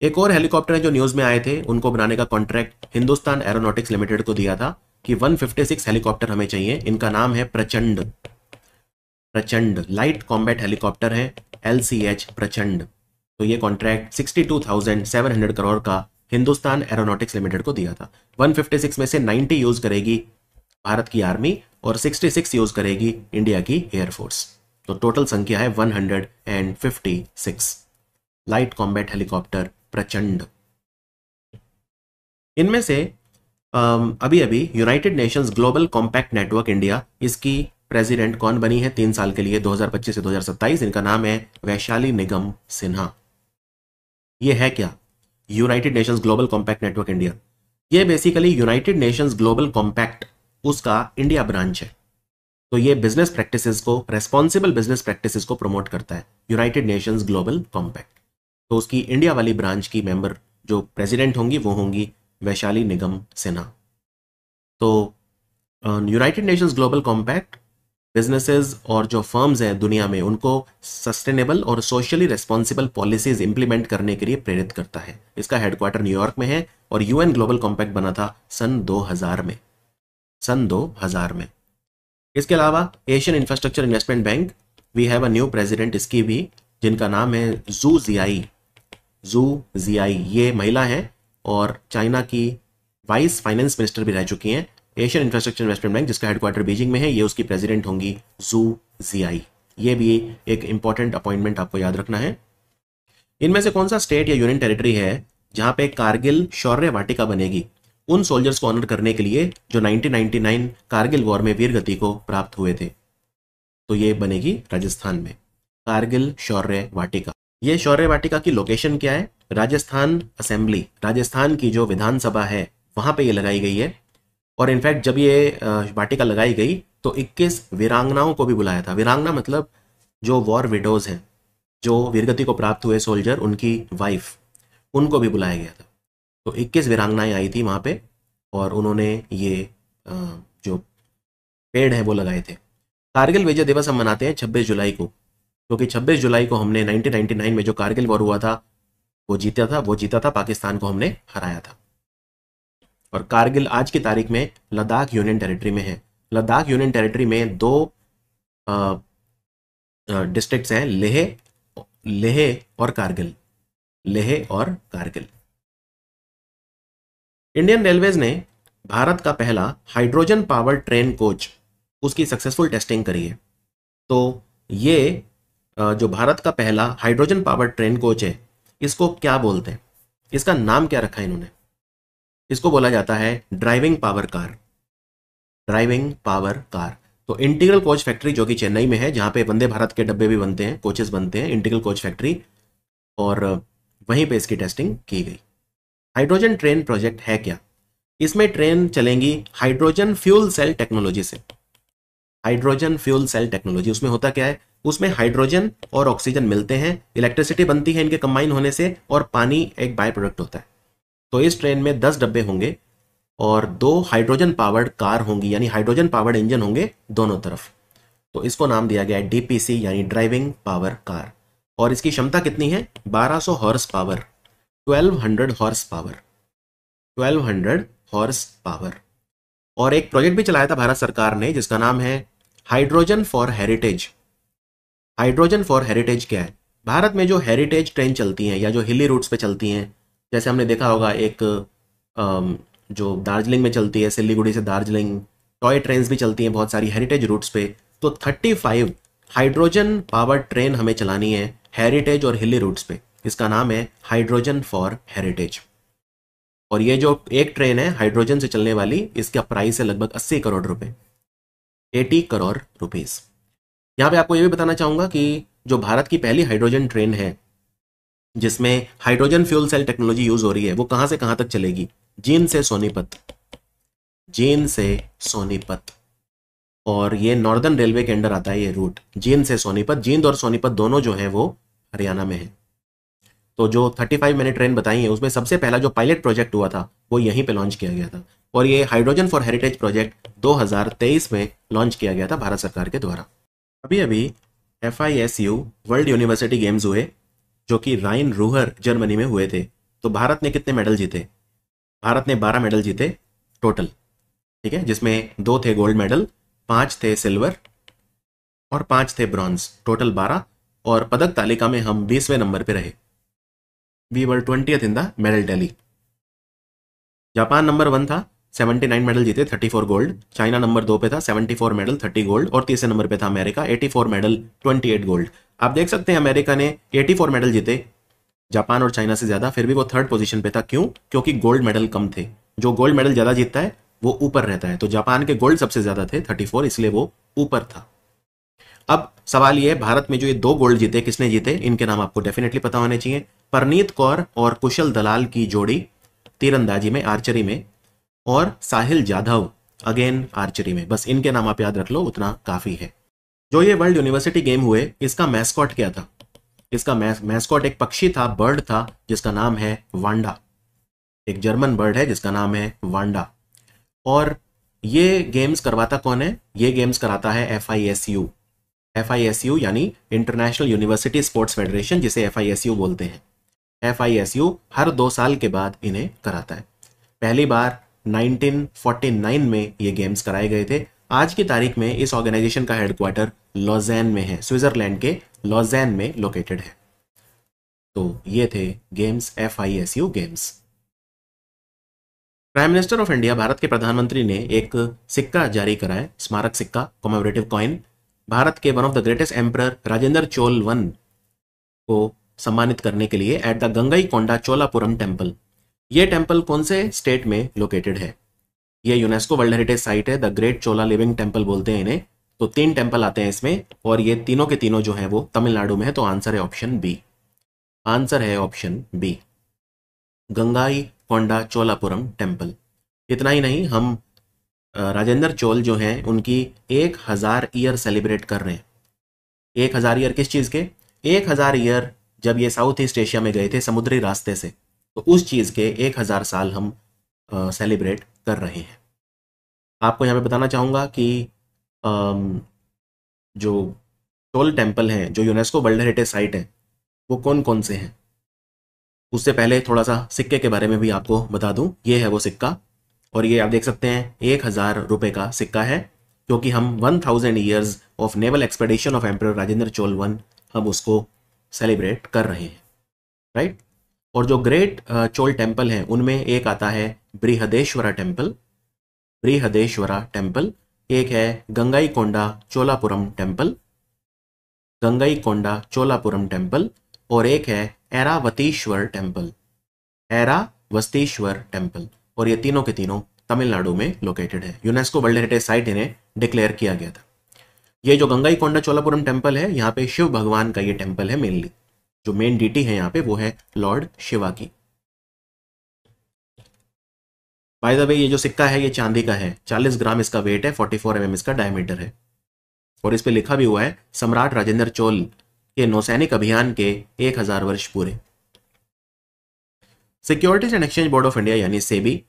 A: एक और हेलीकॉप्टर जो न्यूज़ में आए थे, उनको बनाने का कॉन्ट्रैक्ट हिंदुस्तान एरोनॉटिक्स लिमिटेड को दिया था कि 156 हेलीकॉप्टर हमें चाहिए। इनका नाम है प्रचंड। प्रचंड लाइट कॉम्बैट हेलीकॉप्टर है, LCH प्रचंड। तो ये कॉन्ट्रैक्ट 62,700 करोड़ का हिंदुस्तान एरोनॉटिक्स लिमिटेड को दिया था। 156 में से 90 यूज करेगी भारत की आर्मी और 66 यूज करेगी इंडिया की एयरफोर्स। तो टोटल संख्या है 156 लाइट कॉम्बैट हेलीकॉप्टर प्रचंड। इनमें से अभी अभी United Nations Global Compact Network India, इसकी प्रेसिडेंट कौन बनी है 3 साल के लिए 2025 से 2027? इनका नाम है वैशाली निगम सिन्हा। ये है क्या? United Nations Global Compact Network India. ये basically United Nations Global Compact उसका इंडिया ब्रांच है। तो ये बिजनेस प्रैक्टिसेस को, रेस्पॉन्सिबल बिजनेस प्रैक्टिसेस को प्रमोट करता है, यूनाइटेड नेशंस ग्लोबल कॉम्पैक्ट। तो उसकी इंडिया वाली ब्रांच की मेंबर जो प्रेसिडेंट होंगी वो होंगी वैशाली निगम सिन्हा। तो United Nations Global compact businesses और जो फर्म्स हैं दुनिया में, उनको सस्टेनेबल और सोशली रेस्पॉन्सिबल पॉलिसीज इंप्लीमेंट करने के लिए प्रेरित करता है। इसका हेडक्वार्टर न्यूयॉर्क में है और UN ग्लोबल कॉम्पैक्ट बना था सन 2000 में। सन 2000 में। इसके अलावा Asian Infrastructure Investment Bank, we have a new president इसकी भी, जिनका नाम है जू जियाई। जू जियाई ये महिला हैं और चाइना की वाइस फाइनेंस मिनिस्टर भी रह चुकी हैं। एशियन इंफ्रास्ट्रक्चर इन्वेस्टमेंट बैंक जिसका हेडक्वार्टर बीजिंग में है, ये उसकी प्रेसिडेंट होंगी जू जियाई। ये भी एक इंपॉर्टेंट अपॉइंटमेंट आपको याद रखना है। इनमें से कौन सा स्टेट या यूनियन टेरिटरी है जहां पे कारगिल शौर्य वाटिका बनेगी उन सोल्जर्स को ऑनर करने के लिए जो 1999 कारगिल वॉर में वीर गति को प्राप्त हुए थे? तो ये बनेगी राजस्थान में, कारगिल शौर्य वाटिका। ये शौर्य वाटिका की लोकेशन क्या है? राजस्थान असेंबली, राजस्थान की जो विधानसभा है वहां पे ये लगाई गई है। और इनफैक्ट जब ये वाटिका लगाई गई तो 21 वीरांगनाओं को भी बुलाया था। वीरांगना मतलब जो वॉर विडोज हैं, जो वीरगति को प्राप्त हुए सोल्जर, उनकी वाइफ, उनको भी बुलाया गया था। तो 21 वीरांगनाएं आई थी वहां पे और उन्होंने ये जो पेड़ है वो लगाए थे। कारगिल विजय दिवस हम मनाते हैं 26 जुलाई को, क्योंकि 26 जुलाई को हमने 1999 में जो कारगिल वॉर हुआ था वो जीता था, पाकिस्तान को हमने हराया था। और कारगिल आज की तारीख में लद्दाख यूनियन टेरिटरी में है। लद्दाख यूनियन टेरिटरी में 2 डिस्ट्रिक्ट्स हैं, लेह और कारगिल। लेह और कारगिल। इंडियन रेलवेज ने भारत का पहला हाइड्रोजन पावर्ड ट्रेन कोच, उसकी सक्सेसफुल टेस्टिंग करी है। तो ये जो भारत का पहला हाइड्रोजन पावर्ड ट्रेन कोच है, इसको क्या बोलते हैं? इसका नाम क्या रखा है इन्होंने? इसको बोला जाता है driving power car. Driving power car. तो इंटीग्रल कोच फैक्ट्री जो कि चेन्नई में है, जहां पे वंदे भारत के डब्बे भी बनते हैं, कोचेस बनते हैं, इंटीग्रल कोच फैक्ट्री, और वहीं पे इसकी टेस्टिंग की गई। हाइड्रोजन ट्रेन प्रोजेक्ट है क्या? इसमें ट्रेन चलेंगी हाइड्रोजन फ्यूल सेल टेक्नोलॉजी से। हाइड्रोजन फ्यूल सेल टेक्नोलॉजी, उसमें होता क्या है? उसमें हाइड्रोजन और ऑक्सीजन मिलते हैं, इलेक्ट्रिसिटी बनती है इनके कंबाइन होने से, और पानी एक बाय प्रोडक्ट होता है। तो इस ट्रेन में 10 डब्बे होंगे और 2 हाइड्रोजन पावर्ड कार होंगी, यानी हाइड्रोजन पावर्ड इंजन होंगे दोनों तरफ। तो इसको नाम दिया गया है DPC, यानी ड्राइविंग पावर कार। और इसकी क्षमता कितनी है? 1200 horse power, 1200 horse power, 1200 horse power. और एक प्रोजेक्ट भी चलाया था भारत सरकार ने जिसका नाम है hydrogen for heritage. Hydrogen for heritage क्या है? भारत में जो हेरिटेज ट्रेन चलती हैं या जो हिली रूट्स पे चलती हैं, जैसे हमने देखा होगा एक जो दार्जिलिंग में चलती है, सिलीगुड़ी से दार्जिलिंग, टॉय ट्रेन्स भी चलती हैं बहुत सारी हेरिटेज रूट्स पे। तो 35 हाइड्रोजन पावर ट्रेन हमें चलानी है हेरिटेज और हिली रूट्स पे। इसका नाम है हाइड्रोजन फॉर हेरिटेज। और ये जो एक ट्रेन है हाइड्रोजन से चलने वाली, इसका प्राइस है लगभग 80 करोड़ रुपए, 80 करोड़ रुपीस। यहाँ पे आपको ये भी बताना चाहूंगा कि जो भारत की पहली हाइड्रोजन ट्रेन है जिसमें hydrogen fuel cell technology use हो रही है, वो कहां से कहां तक चलेगी? जींद से सोनीपत, जींद से सोनीपत। और ये नॉर्दर्न रेलवे के अंडर आता है ये रूट, जींद से सोनीपत। जींद और सोनीपत दोनों जो है वो हरियाणा में है। तो जो 35 मिनट ट्रेन बताई है उसमें सबसे पहला जो पायलट प्रोजेक्ट हुआ था वो यहीं पे लॉन्च किया गया था। और ये हाइड्रोजन फॉर हेरिटेज प्रोजेक्ट 2023 में लॉन्च किया गया था भारत सरकार के द्वारा। अभी अभी FISU वर्ल्ड यूनिवर्सिटी गेम्स हुए जो कि राइन रूहर जर्मनी में हुए थे। तो भारत ने कितने मेडल जीते? भारत ने 12 मेडल जीते टोटल, ठीक है, जिसमें 2 थे गोल्ड मेडल, 5 थे सिल्वर और 5 थे ब्रॉन्ज, टोटल 12। और पदक तालिका में हम 20वें नंबर पे रहे। We were 20th in the medal tally. Japan number 1 था, 79 मेडल जीते, 34 गोल्ड। चाइना नंबर 2 पे था, 74 मेडल, 30 गोल्ड। और तीसरे नंबर पे था अमेरिका, 84 मेडल, 28 गोल्ड। आप देख सकते हैं अमेरिका ने 84 मेडल जीते, जापान और चाइना से ज्यादा, फिर भी वो 3rd पोजीशन पे था। क्यों? क्योंकि गोल्ड मेडल कम थे। जो गोल्ड मेडल ज्यादा जीतता है वो ऊपर रहता है। तो जापान के गोल्ड सबसे ज्यादा थे 34, इसलिए वो ऊपर था। अब सवाल ये है, भारत में जो ये 2 गोल्ड जीते किसने जीते? इनके नाम आपको डेफिनेटली पता होने चाहिए। परनीत कौर और कुशल दलाल की जोड़ी तीरंदाजी में, आर्चरी में, और साहिल जाधव अगेन आर्चरी में। बस इनके नाम आप याद रख लो, उतना काफी है। जो ये वर्ल्ड यूनिवर्सिटी गेम हुए इसका मैस्कॉट क्या था? इसका मैस्कॉट एक पक्षी था, बर्ड था, जिसका नाम है वांडा। एक जर्मन बर्ड है जिसका नाम है वांडा। और ये गेम्स करवाता कौन है? ये गेम्स कराता है FISU। FISU यानी इंटरनेशनल यूनिवर्सिटी स्पोर्ट्स फेडरेशन, जिसे FISU बोलते हैं। FISU हर 2 साल के बाद इन्हें कराता है। पहली बार 1949 में ये गेम्स कराए गए थे। आज की तारीख में इस ऑर्गेनाइजेशन का हेडक्वार्टर लॉज़ैन में है, स्विट्जरलैंड के लॉज़ैन में लोकेटेड है। तो ये थे games, FISU games. Prime minister of India, Bharat के प्रधानमंत्री ने एक सिक्का जारी करा है, स्मारक सिक्का, कॉमेमोरेटिव कॉइन, भारत के one of the greatest emperor Rajendra Chola one को सम्मानित करने के लिए at the Gangaikonda Cholapuram temple. ये टेम्पल कौन से स्टेट में लोकेटेड है? ये यूनेस्को वर्ल्ड हेरिटेज साइट है, the great Chola living temple बोलते हैं इन्हें। तो 3 टेम्पल आते हैं इसमें, और ये तीनों के तीनों जो हैं वो तमिलनाडु में है। तो आंसर है ऑप्शन बी, आंसर है option B, Gangaikonda Cholapuram temple. इतना ही नहीं, हम राजेंद्र चोल जो हैं उनकी 1000 ईयर सेलिब्रेट कर रहे हैं। 1000 ईयर किस चीज़ के? 1000 ईयर जब ये साउथ ईस्ट एशिया में गए थे समुद्री रास्ते से, तो उस चीज़ के 1000 साल हम सेलिब्रेट कर रहे हैं। आपको यहाँ पे बताना चाहूँगा कि जो चोल टेम्पल हैं जो यूनेस्को वर्ल्ड हेरिटेज साइट है वो कौन कौन से हैं। उससे पहले थोड़ा सा सिक्के के बारे में भी आपको बता दूं। ये है वो सिक्का, और ये आप देख सकते हैं 1000 रुपए का सिक्का है, क्योंकि हम 1000 years of naval expedition of emperor Rajendra Chola one हम उसको सेलिब्रेट कर रहे हैं, राइट। और जो ग्रेट चोल टेम्पल हैं उनमें एक आता है बृहदेश्वरा टेम्पल, बृहदेश्वरा टेम्पल। एक है गंगईकोंडा चोलापुरम टेम्पल, गंगईकोंडा चोलापुरम टेम्पल। और एक है ऐरावतीश्वर टेम्पल, ऐरावतीश्वर टेम्पल। और ये तीनों के तीनों तमिलनाडु में लोकेटेड है। यूनेस्को वर्ल्ड हेरिटेज साइट इन्हें डिक्लेयर किया गया था। ये जो गंगईकोंडा चोलापुरम टेम्पल है, यहाँ पे शिव भगवान का ये टेम्पल है मेनली। जो मेन डीटी है यहाँ पे वो है लॉर्ड शिवा की। बाय द वे ये जो सिक्का है ये चांदी का है, 40 ग्राम इसका वेट है, 44 mm इसका डायमीटर है। और इस पे लिखा भी हुआ है सम्राट राजेंद्र चोल के नौसैनिक अभियान के 1000 वर्ष पूरे। Securities and exchange board of India यानी सेबी,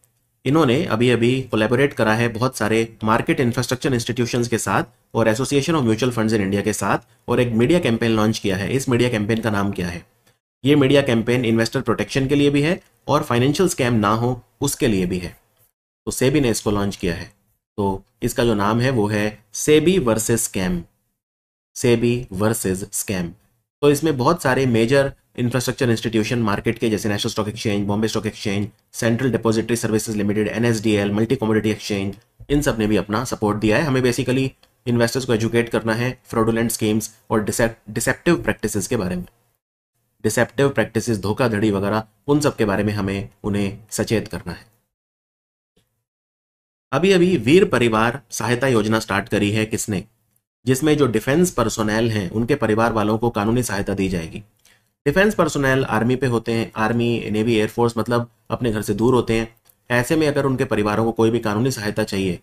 A: इन्होंने अभी अभी कोलैबोरेट करा है बहुत सारे मार्केट इंफ्रास्ट्रक्चर इंस्टीट्यूशंस के साथ और association of mutual funds in India के साथ, और एक मीडिया कैंपेन लॉन्च किया है। इस मीडिया कैंपेन का नाम क्या है? ये मीडिया कैंपेन इन्वेस्टर प्रोटेक्शन के लिए भी है और फाइनेंशियल स्कैम ना हो उसके लिए भी है। तो सेबी ने इसको लॉन्च किया है। तो इसका जो नाम है वो है SEBI versus scam, SEBI versus scam. तो इसमें बहुत सारे मेजर इंफ्रास्ट्रक्चर इंस्टीट्यूशन मार्केट के, जैसे National Stock Exchange, Bombay Stock Exchange, Central Depository Services Limited, NSDL, Multi Commodity Exchange, इन सब ने भी अपना सपोर्ट दिया है। हमें बेसिकली इन्वेस्टर्स को एजुकेट करना है फ्रॉडुलेंट स्कीम्स और डिसेप्टिव प्रैक्टिसेस के बारे में। डिसेप्टिव प्रैक्टिसेस, धोखाधड़ी वगैरह, उन सब के बारे में हमें उन्हें सचेत करना है। अभी अभी वीर परिवार सहायता योजना स्टार्ट करी है किसने, जिसमें जो डिफेंस पर्सोनेल हैं उनके परिवार वालों को कानूनी सहायता दी जाएगी। डिफेंस पर्सोनेल आर्मी पे होते हैं, आर्मी नेवी एयरफोर्स, मतलब अपने घर से दूर होते हैं। ऐसे में अगर उनके परिवारों को कोई भी कानूनी सहायता चाहिए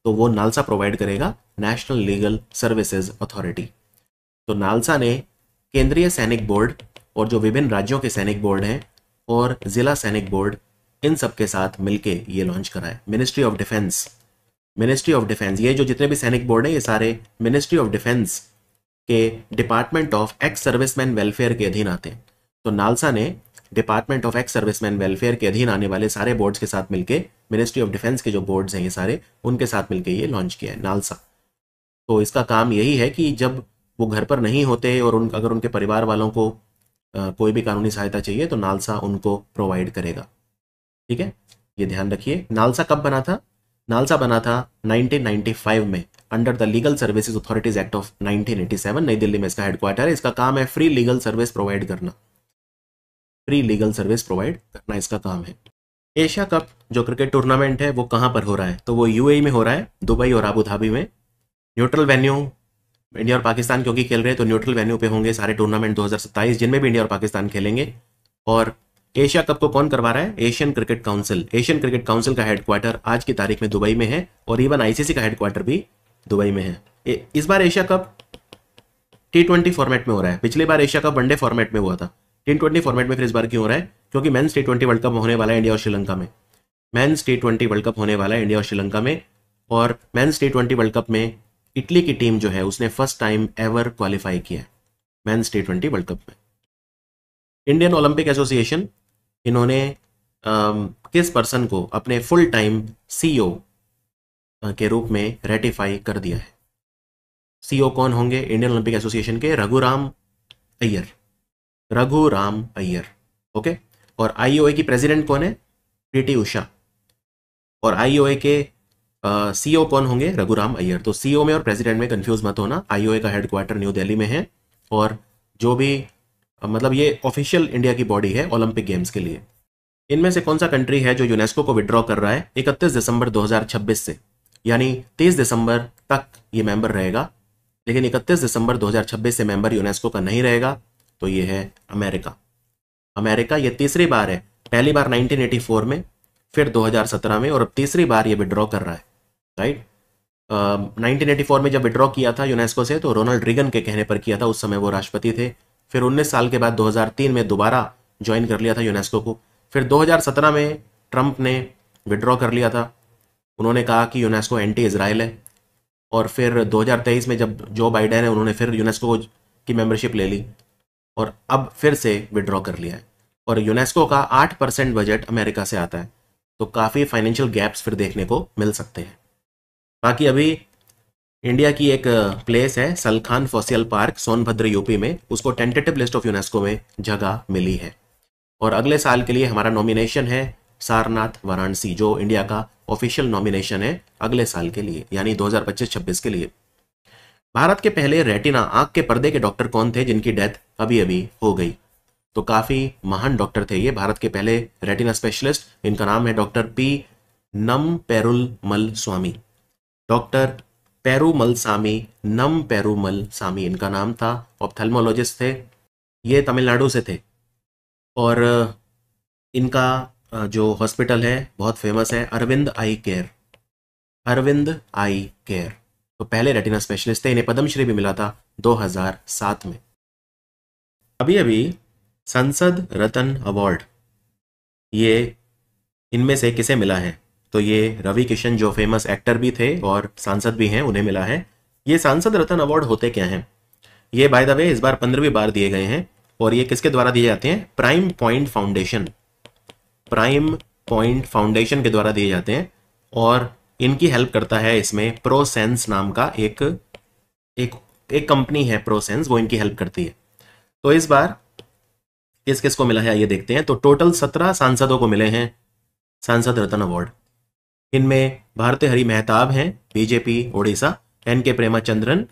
A: तो वो नालसा प्रोवाइड करेगा, नेशनल लीगल सर्विसेज अथॉरिटी। तो नालसा ने केंद्रीय सैनिक बोर्ड और जो विभिन्न राज्यों के सैनिक बोर्ड हैं और जिला सैनिक बोर्ड, इन सब के साथ मिलके ये लॉन्च करा है। मिनिस्ट्री ऑफ डिफेंस, ये जो जितने भी सैनिक बोर्ड हैं ये सारे मिनिस्ट्री ऑफ डिफेंस के department of ex serviceman welfare के अधीन आते हैं। तो नालसा ने department of ex serviceman welfare के अधीन आने वाले सारे बोर्ड्स के साथ मिलके, मिनिस्ट्री ऑफ डिफेंस के जो बोर्ड्स हैं ये सारे, उनके साथ मिलके ये लॉन्च किया है नालसा। तो इसका काम यही है कि जब वो घर पर नहीं होते और अगर उनके परिवार वालों को कोई भी कानूनी सहायता चाहिए तो नालसा उनको प्रोवाइड करेगा। ठीक है, ये ध्यान रखिए। नालसा कब बना था? नालसा बना था 1995 में under the legal services authorities act of 1987। नई दिल्ली में इसका हेडक्वार्टर है। इसका काम है फ्री लीगल सर्विस प्रोवाइड करना, फ्री लीगल सर्विस प्रोवाइड करना इसका काम है। एशिया कप जो क्रिकेट टूर्नामेंट है वो कहाँ पर हो रहा है? तो वो यूएई में हो रहा है, दुबई और अबू धाबी में। न्यूट्रल वेन्यू, इंडिया और पाकिस्तान क्योंकि खेल रहे हैं तो न्यूट्रल वेन्यू पे होंगे सारे टूर्नामेंट 2027 जिनमें भी इंडिया और पाकिस्तान खेलेंगे। और एशिया कप को कौन करवा रहा है? Asian cricket council. Asian cricket council का हेडक्वार्टर आज की तारीख में दुबई में है और इवन आईसीसी का हेडक्वार्टर भी दुबई में है। इस बार एशिया कप T20 फॉर्मेट में हो रहा है। पिछली बार एशिया कप वनडे फॉर्मेट में हुआ था। T20 फॉर्मेट में फिर इस बार क्यों हो रहा है? क्योंकि मेंस T20 वर्ल्ड कप होने वाला है इंडिया और श्रीलंका में। मेंस T20 वर्ल्ड कप होने वाला है इंडिया और श्रीलंका में। और मेंस T20 वर्ल्ड कप में इटली की टीम जो है उसने फर्स्ट टाइम एवर क्वालिफाई किया है मेंस T20 वर्ल्ड कप में। इंडियन ओलंपिक एसोसिएशन, इन्होंने किस पर्सन को अपने फुल टाइम सीईओ के रूप में रेटिफाई कर दिया है? सीईओ कौन होंगे इंडियन ओलंपिक एसोसिएशन के? रघुराम अय्यर। ओके। और आईओए की प्रेसिडेंट कौन है? प्रीति उषा। और आईओए के सीईओ कौन होंगे? रघुराम अय्यर। तो सीईओ में और प्रेसिडेंट में कंफ्यूज मत होना। आईओए का हेडक्वार्टर न्यू दिल्ली में है और जो भी मतलब ये ऑफिशियल इंडिया की बॉडी है ओलंपिक गेम्स के लिए। इनमें से कौन सा कंट्री है जो यूनेस्को को विड्रॉ कर रहा है 31 दिसंबर 2026 से? यानी 30 दिसंबर तक ये मेंबर रहेगा, लेकिन 31 दिसंबर 2026 से मेंबर यूनेस्को का नहीं रहेगा। तो ये है अमेरिका। ये तीसरी बार है। पहली बार 1984 में, फिर 2017 में और अब तीसरी बार ये विड्रॉ कर रहा है। राइट। 1984 में जब विड्रॉ किया था यूनेस्को से तो रोनाल्ड रीगन के कहने पर किया था, उस समय वो राष्ट्रपति थे। फिर 19 साल के बाद 2003 में दोबारा ज्वाइन कर लिया था यूनेस्को को। फिर 2017 में ट्रंप ने विड्रॉ कर लिया था, उन्होंने कहा कि यूनेस्को एंटी इजराइल है। और फिर 2023 में जब जो बाइडेन है उन्होंने फिर यूनेस्को की मेंबरशिप ले ली और अब फिर से विड्रॉ कर लिया है। और यूनेस्को का 8% बजट अमेरिका से आता है, तो काफ़ी फाइनेंशियल गैप्स फिर देखने को मिल सकते हैं। बाकी अभी इंडिया की एक प्लेस है Salkhan fossil park Sonbhadra UP में, उसको टेंटेटिव लिस्ट ऑफ यूनेस्को में जगह मिली है। और अगले साल के लिए हमारा नॉमिनेशन है सारनाथ वाराणसी, जो इंडिया का ऑफिशियल नॉमिनेशन है अगले साल के लिए, यानी 2025-26 के लिए। भारत के पहले रेटिना आंख के पर्दे के डॉक्टर कौन थे जिनकी डेथ अभी अभी हो गई? तो काफी महान डॉक्टर थे ये, भारत के पहले रेटिना स्पेशलिस्ट। इनका नाम है डॉक्टर पी नम स्वामी। डॉक्टर पेरुमल सामी इनका नाम था। ऑप्थेल्मोलॉजिस्ट थे, ये तमिलनाडु से थे। और इनका जो हॉस्पिटल है बहुत फेमस है, अरविंद आई केयर। तो पहले रेटिना स्पेशलिस्ट थे, इन्हें पद्मश्री भी मिला था 2007 में। अभी अभी संसद रत्न अवार्ड ये इनमें से किसे मिला है? तो ये रवि किशन जो फेमस एक्टर भी थे और सांसद भी हैं उन्हें मिला है। ये सांसद रत्न अवार्ड होते क्या हैं? ये बाय द वे इस बार 15वीं बार दिए गए हैं और ये किसके द्वारा दिए जाते हैं? प्राइम पॉइंट फाउंडेशन के द्वारा दिए जाते हैं। और इनकी हेल्प करता है इसमें प्रोसेंस नाम का एक कंपनी है प्रोसेंस, वो इनकी हेल्प करती है। तो इस बार किसको मिला है ये देखते हैं। तो टोटल 17 सांसदों को मिले हैं सांसद रत्न अवार्ड। इनमें भारती हरि मेहताब हैं BJP Odisha, NK Premachandran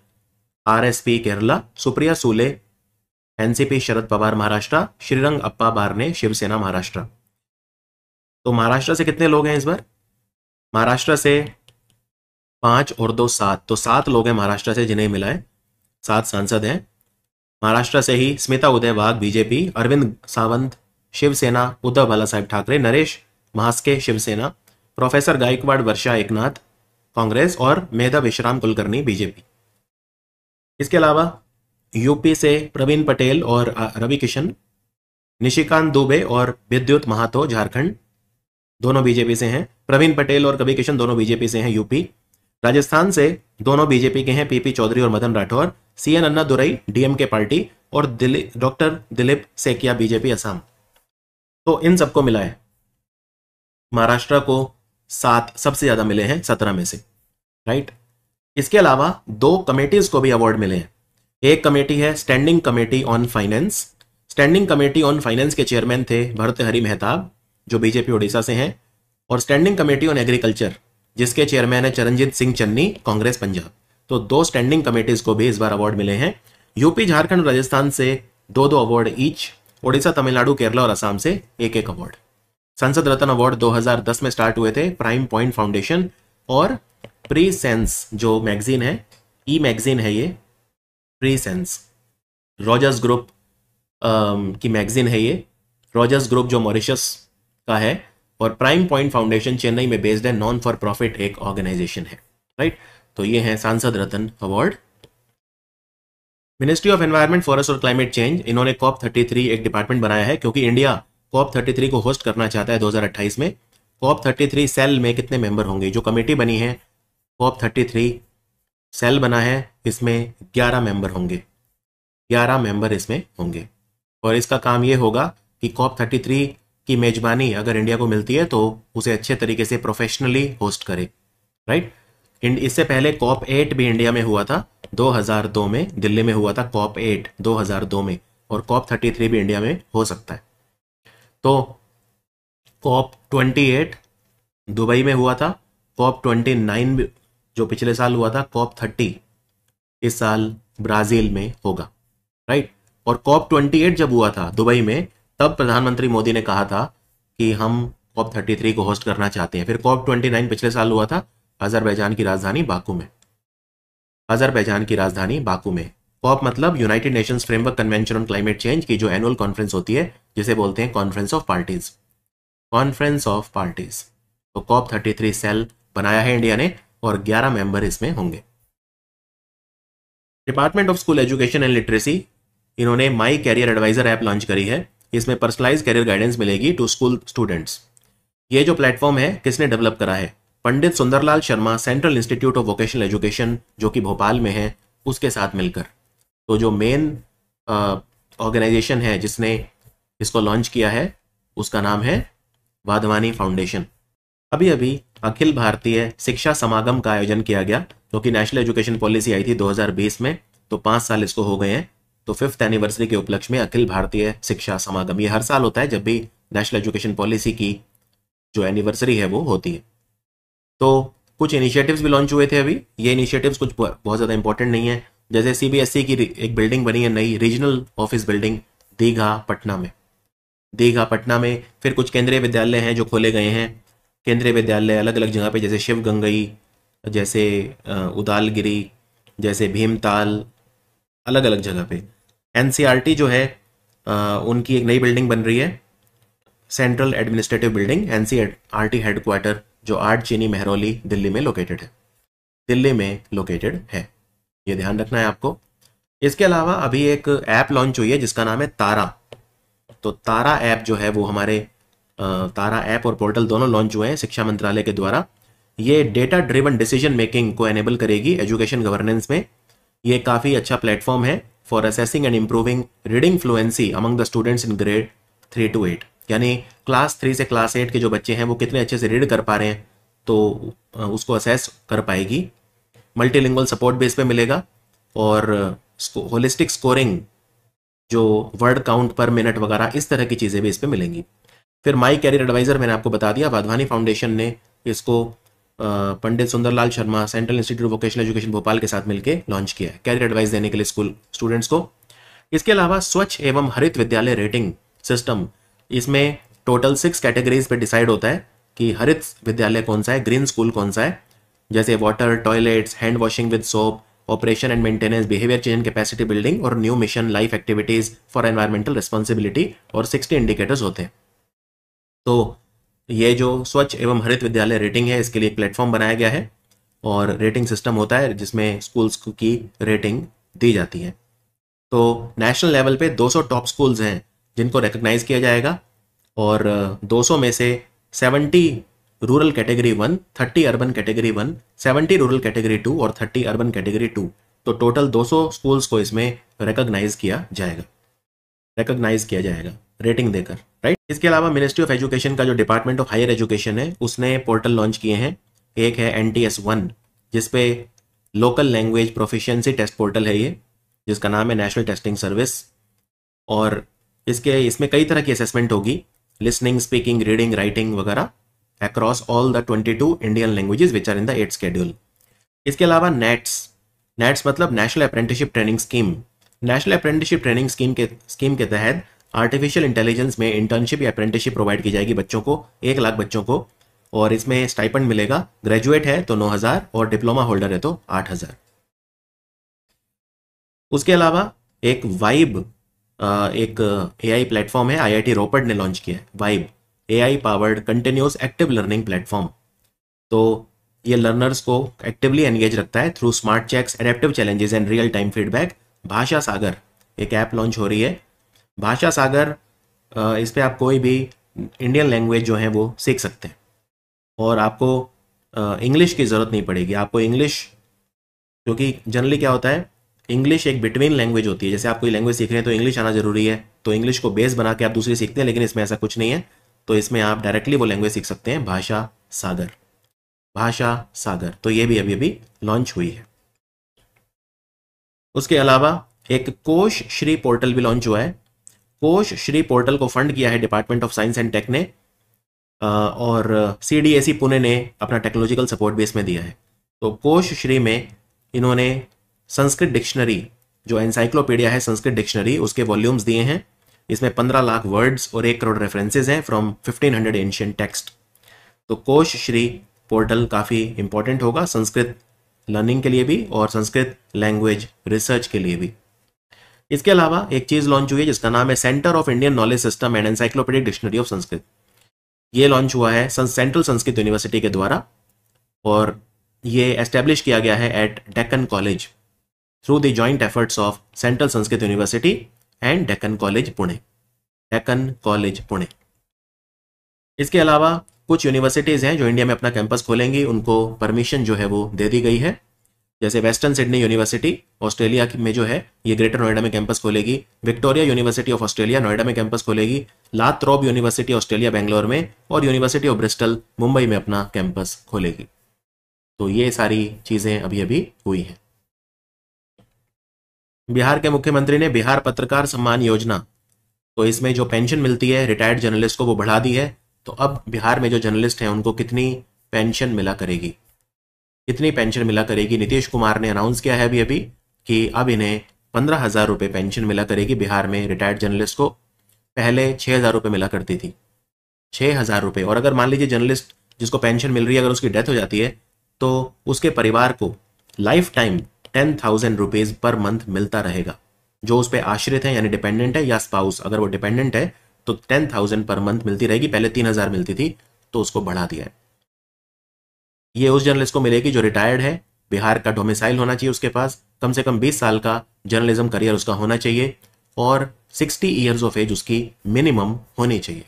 A: RSP Kerala, Supriya सूले NCP Sharad Pawar Maharashtra, Shrirang अप्पा बारने शिवसेना महाराष्ट्र। तो महाराष्ट्र से कितने लोग हैं इस बार? महाराष्ट्र से 5 और 2 7, तो 7 लोग हैं महाराष्ट्र से जिन्हें मिला है, 7 सांसद हैं महाराष्ट्र से ही। स्मिता उदय वाघ बीजेपी, अरविंद सावंत शिवसेना, उद्धव बालासाहेब ठाकरे, नरेश महास्के शिवसेना, प्रोफेसर गायकवाड़ वर्षा एकनाथ कांग्रेस और मेधा विश्राम कुलकर्णी बीजेपी। इसके अलावा यूपी से प्रवीण पटेल और रवि किशन, निशिकांत दुबे और विद्युत महातो झारखंड, दोनों बीजेपी से हैं। प्रवीण पटेल और रवि किशन दोनों बीजेपी से हैं यूपी। राजस्थान से दोनों बीजेपी के हैं, PP चौधरी और Madan Rathore. CN Annadurai DMK party और डॉक्टर दिलीप सेकिया बीजेपी असम। तो इन सबको मिला है महाराष्ट्र को 7 सबसे ज्यादा मिले हैं 17 में से, राइट। इसके अलावा 2 कमेटीज को भी अवार्ड मिले हैं। एक कमेटी है standing committee on finance. Standing committee on finance के चेयरमैन थे भर्तृहरि मेहताब जो बीजेपी उड़ीसा से हैं, और स्टैंडिंग कमेटी ऑन एग्रीकल्चर जिसके चेयरमैन है चरणजीत सिंह चन्नी कांग्रेस पंजाब। तो 2 स्टैंडिंग कमेटीज को भी इस बार अवार्ड मिले हैं। यूपी झारखंड और राजस्थान से 2-2 अवार्ड ईच, उड़ीसा तमिलनाडु केरला और असम से 1-1 अवार्ड। संसद रत्न अवार्ड 2010 में स्टार्ट हुए थे प्राइम पॉइंट फाउंडेशन और प्री सेंस जो मैगजीन है, ई मैगजीन है ये, प्री सेंस रॉजर्स ग्रुप की मैगजीन है ये। रॉजर्स ग्रुप जो मॉरिशस का है और प्राइम पॉइंट फाउंडेशन चेन्नई में बेस्ड है, नॉन फॉर प्रॉफिट एक ऑर्गेनाइजेशन है, राइट। तो ये है Sansad Ratna award. Ministry of Environment Forest और क्लाइमेट चेंज, इन्होंने COP33 एक डिपार्टमेंट बनाया है क्योंकि इंडिया COP33 को होस्ट करना चाहता है 2028 में। COP33 सेल में कितने मेंबर होंगे? जो कमेटी बनी है COP33 सेल बना है, इसमें 11 मेंबर होंगे, 11 मेंबर इसमें होंगे। और इसका काम ये होगा कि COP33 की मेजबानी अगर इंडिया को मिलती है तो उसे अच्छे तरीके से प्रोफेशनली होस्ट करे, राइट। इससे पहले COP8 भी इंडिया में हुआ था 2002 में, दिल्ली में हुआ था COP8 2002 में, और COP33 भी इंडिया में हो सकता है। तो COP28 दुबई में हुआ था, COP29 जो पिछले साल हुआ था, COP30 इस साल ब्राजील में होगा, राइट। और COP28 जब हुआ था दुबई में, तब प्रधानमंत्री मोदी ने कहा था कि हम COP33 को होस्ट करना चाहते हैं। फिर COP29 पिछले साल हुआ था अजरबैजान की राजधानी बाकू में, अजरबैजान की राजधानी बाकू में। COP मतलब United Nations framework convention on climate change की जो एनुअल कॉन्फ्रेंस होती है, जिसे बोलते हैं conference of parties, conference of parties. तो COP33 सेल बनाया है इंडिया ने और 11 मेंबर इसमें होंगे। Department of School Education and Literacy, इन्होंने My Career Advisor app launch करी है। इसमें पर्सनलाइज कैरियर गाइडेंस मिलेगी टू स्कूल स्टूडेंट्स। ये जो प्लेटफॉर्म है किसने डेवलप करा है? Pandit Sundarlal Sharma Central Institute of Vocational Education जो कि भोपाल में है, उसके साथ मिलकर। तो जो मेन ऑर्गेनाइजेशन है जिसने इसको लॉन्च किया है उसका नाम है वाधवानी फाउंडेशन। अभी अभी अखिल भारतीय शिक्षा समागम का आयोजन किया गया क्योंकि नेशनल एजुकेशन पॉलिसी आई थी 2020 में, तो 5 साल इसको हो गए हैं। तो 5th एनिवर्सरी के उपलक्ष्य में अखिल भारतीय शिक्षा समागम, ये हर साल होता है जब भी नेशनल एजुकेशन पॉलिसी की जो एनिवर्सरी है वो होती है। तो कुछ इनिशिएटिव्स भी लॉन्च हुए थे अभी। ये इनिशिएटिव्स कुछ बहुत ज़्यादा इंपॉर्टेंट नहीं है, जैसे CBSE की एक बिल्डिंग बनी है नई, regional office building Digha Patna में, दीघा पटना में। फिर कुछ केंद्रीय विद्यालय हैं जो खोले गए हैं, केंद्रीय विद्यालय अलग अलग जगह पे, जैसे शिवगंगई, जैसे उदालगिरी, जैसे भीमताल, अलग अलग जगह पे। NCERT जो है उनकी एक नई बिल्डिंग बन रही है, central administrative building, NCERT headquarter जो आर्ट चीनी मेहरौली दिल्ली में लोकेटेड है, दिल्ली में लोकेटेड है, ये ध्यान रखना है आपको। इसके अलावा अभी एक ऐप लॉन्च हुई है जिसका नाम है तारा। तो तारा ऐप जो है वो हमारे तारा ऐप और पोर्टल दोनों लॉन्च हुए हैं शिक्षा मंत्रालय के द्वारा। ये डेटा ड्रिवन डिसीजन मेकिंग को एनेबल करेगी एजुकेशन गवर्नेंस में। ये काफ़ी अच्छा प्लेटफॉर्म है for assessing and improving reading fluency among the students in grade 3 to 8, यानी क्लास 3 से क्लास 8 के जो बच्चे हैं वो कितने अच्छे से रीड कर पा रहे हैं, तो उसको असेस कर पाएगी। मल्टीलिंगुअल सपोर्ट भी इस पे मिलेगा और होलिस्टिक स्कोरिंग जो वर्ड काउंट पर मिनट वगैरह इस तरह की चीज़ें भी इस पे मिलेंगी। फिर माई कैरियर एडवाइजर मैंने आपको बता दिया, वाधवानी फाउंडेशन ने इसको Pandit Sundarlal Sharma Central Institute of Vocational Education Bhopal के साथ मिलकर लॉन्च किया है कैरियर एडवाइस देने के लिए स्कूल स्टूडेंट्स को। इसके अलावा स्वच्छ एवं हरित विद्यालय रेटिंग सिस्टम, इसमें टोटल 6 कैटेगरीज पे डिसाइड होता है कि हरित विद्यालय कौन सा है, ग्रीन स्कूल कौन सा है, जैसे water, toilets, hand washing with soap, operation and maintenance, behaviour change and capacity building और new Mission LiFE activities for environmental responsibility, और 60 इंडिकेटर्स होते हैं। तो ये जो स्वच्छ एवं हरित विद्यालय रेटिंग है, इसके लिए एक प्लेटफॉर्म बनाया गया है और रेटिंग सिस्टम होता है जिसमें स्कूल्स की रेटिंग दी जाती है। तो नेशनल लेवल पे 200 टॉप स्कूल्स हैं जिनको रिकग्नाइज किया जाएगा और 200 में से 70 rural category 1, 30 urban category 1, 70 rural category 2 और 30 अर्बन कैटेगरी 2। तो टोटल 200 स्कूल्स को इसमें रिकग्नाइज किया जाएगा रेटिंग देकर, राइट। इसके अलावा मिनिस्ट्री ऑफ एजुकेशन का जो डिपार्टमेंट ऑफ हायर एजुकेशन है उसने पोर्टल लॉन्च किए हैं। एक है NTS1 जिसपे local language proficiency test portal है ये, जिसका नाम है नेशनल टेस्टिंग सर्विस, और इसमें कई तरह की असेसमेंट होगी, लिसनिंग, स्पीकिंग, रीडिंग, राइटिंग वगैरह across all the 22 Indian languages which are in the 8th schedule. इसके अलावा नेट्स मतलब national apprenticeship training scheme. National apprenticeship training scheme के तहत आर्टिफिशियल इंटेलिजेंस में इंटर्नशिप या अप्रेंटिसशिप प्रोवाइड की जाएगी बच्चों को, 1 लाख बच्चों को, और इसमें स्टाइपेंड मिलेगा। ग्रेजुएट है तो 9,000 और डिप्लोमा होल्डर है तो 8,000। उसके अलावा एक वाइब, एक AI प्लेटफॉर्म है, IIT रोपड़ ने लॉन्च किया है। Vibe AI powered continuous active learning platform. तो ये लर्नर्स को एक्टिवली एंगेज रखता है through smart checks, adaptive challenges and real time feedback. Bhasha Sagar एक ऐप लॉन्च हो रही है। भाषा सागर, इस पे आप कोई भी इंडियन लैंग्वेज जो है वो सीख सकते हैं और आपको इंग्लिश की ज़रूरत नहीं पड़ेगी। आपको इंग्लिश, क्योंकि जनरली क्या होता है, इंग्लिश एक बिटवीन लैंग्वेज होती है। जैसे आप कोई लैंग्वेज सीख रहे हैं तो इंग्लिश आना जरूरी है, तो इंग्लिश को बेस बना के आप दूसरी सीखते हैं, लेकिन इसमें ऐसा कुछ नहीं है। तो इसमें आप डायरेक्टली वो लैंग्वेज सीख सकते हैं। भाषा सागर, तो ये भी अभी लॉन्च हुई है। उसके अलावा एक कोश श्री पोर्टल भी लॉन्च हुआ है। कोश श्री पोर्टल को फंड किया है department of science and tech ने, और CDSE पुणे ने अपना टेक्नोलॉजिकल सपोर्ट भी इसमें दिया है। तो कोश श्री में इन्होंने संस्कृत डिक्शनरी, जो एनसाइक्लोपीडिया है संस्कृत डिक्शनरी, उसके वॉल्यूम्स दिए हैं। इसमें 15 लाख वर्ड्स और 1 करोड़ रेफरेंसेज हैं फ्रॉम 1500 एंशिएंट टेक्स्ट। तो कोश श्री पोर्टल काफ़ी इंपॉर्टेंट होगा संस्कृत लर्निंग के लिए भी और संस्कृत लैंग्वेज रिसर्च के लिए भी। इसके अलावा एक चीज़ लॉन्च हुई है जिसका नाम है Centre of Indian Knowledge System and Encyclopedic Dictionary of Sanskrit. ये लॉन्च हुआ है सेंट्रल संस्कृत यूनिवर्सिटी के द्वारा और ये एस्टेब्लिश किया गया है at Deccan College through the joint efforts of Central Sanskrit University and Deccan College Pune. इसके अलावा कुछ यूनिवर्सिटीज़ हैं जो इंडिया में अपना कैंपस खोलेंगी, उनको परमिशन जो है वो दे दी गई है। जैसे वेस्टर्न सिडनी यूनिवर्सिटी ऑस्ट्रेलिया में जो है ये ग्रेटर नोएडा में कैंपस खोलेगी। Victoria university of Australia Noida में कैंपस खोलेगी। लाथ्रोब यूनिवर्सिटी ऑस्ट्रेलिया बेंगलोर में, और यूनिवर्सिटी ऑफ ब्रिस्टल मुंबई में अपना कैंपस खोलेगी। तो ये सारी चीज़ें अभी हुई हैं। बिहार के मुख्यमंत्री ने बिहार पत्रकार सम्मान योजना, तो इसमें जो पेंशन मिलती है रिटायर्ड जर्नलिस्ट को वो बढ़ा दी है। तो अब बिहार में जो जर्नलिस्ट हैं उनको कितनी पेंशन मिला करेगी, नीतीश कुमार ने अनाउंस किया है अभी कि अब इन्हें 15,000 रुपये पेंशन मिला करेगी बिहार में रिटायर्ड जर्नलिस्ट को। पहले 6,000 रुपये मिला करती थी, 6,000 रुपये। और अगर मान लीजिए जर्नलिस्ट जिसको पेंशन मिल रही है अगर उसकी डेथ हो जाती है तो उसके परिवार को life time 10,000 rupees per month मिलता रहेगा। जो उस पर आश्रित है यानी डिपेंडेंट है या स्पाउस, अगर वो डिपेंडेंट है तो 10,000 पर मंथ मिलती रहेगी। पहले 3,000 मिलती थी तो उसको बढ़ा दिया है। ये उस जर्नलिस्ट को मिलेगी जो रिटायर्ड है, बिहार का डोमिसाइल होना चाहिए उसके पास, कम से कम 20 साल का जर्नलिज्म करियर उसका होना चाहिए और 60 ईयर्स ऑफ एज उसकी मिनिमम होनी चाहिए।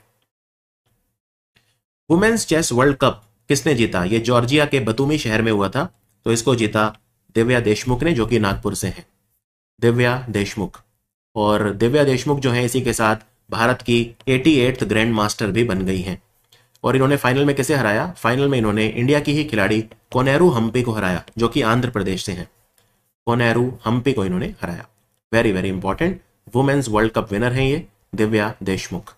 A: वुमेन्स चेस वर्ल्ड कप किसने जीता? ये जॉर्जिया के बतूमी शहर में हुआ था। तो इसको जीता दिव्या देशमुख ने, जो कि नागपुर से है। दिव्या देशमुख जो है इसी के साथ भारत की 88th ग्रैंड मास्टर भी बन गई हैं। और इन्होंने फाइनल में किसे हराया? फाइनल में इन्होंने इंडिया की ही खिलाड़ी कोनेरू हम्पी को हराया, जो कि आंध्र प्रदेश से हैं। कोनेरू हम्पी को इन्होंने हराया। Very very important women's world cup winner हैं ये Divya Deshmukh.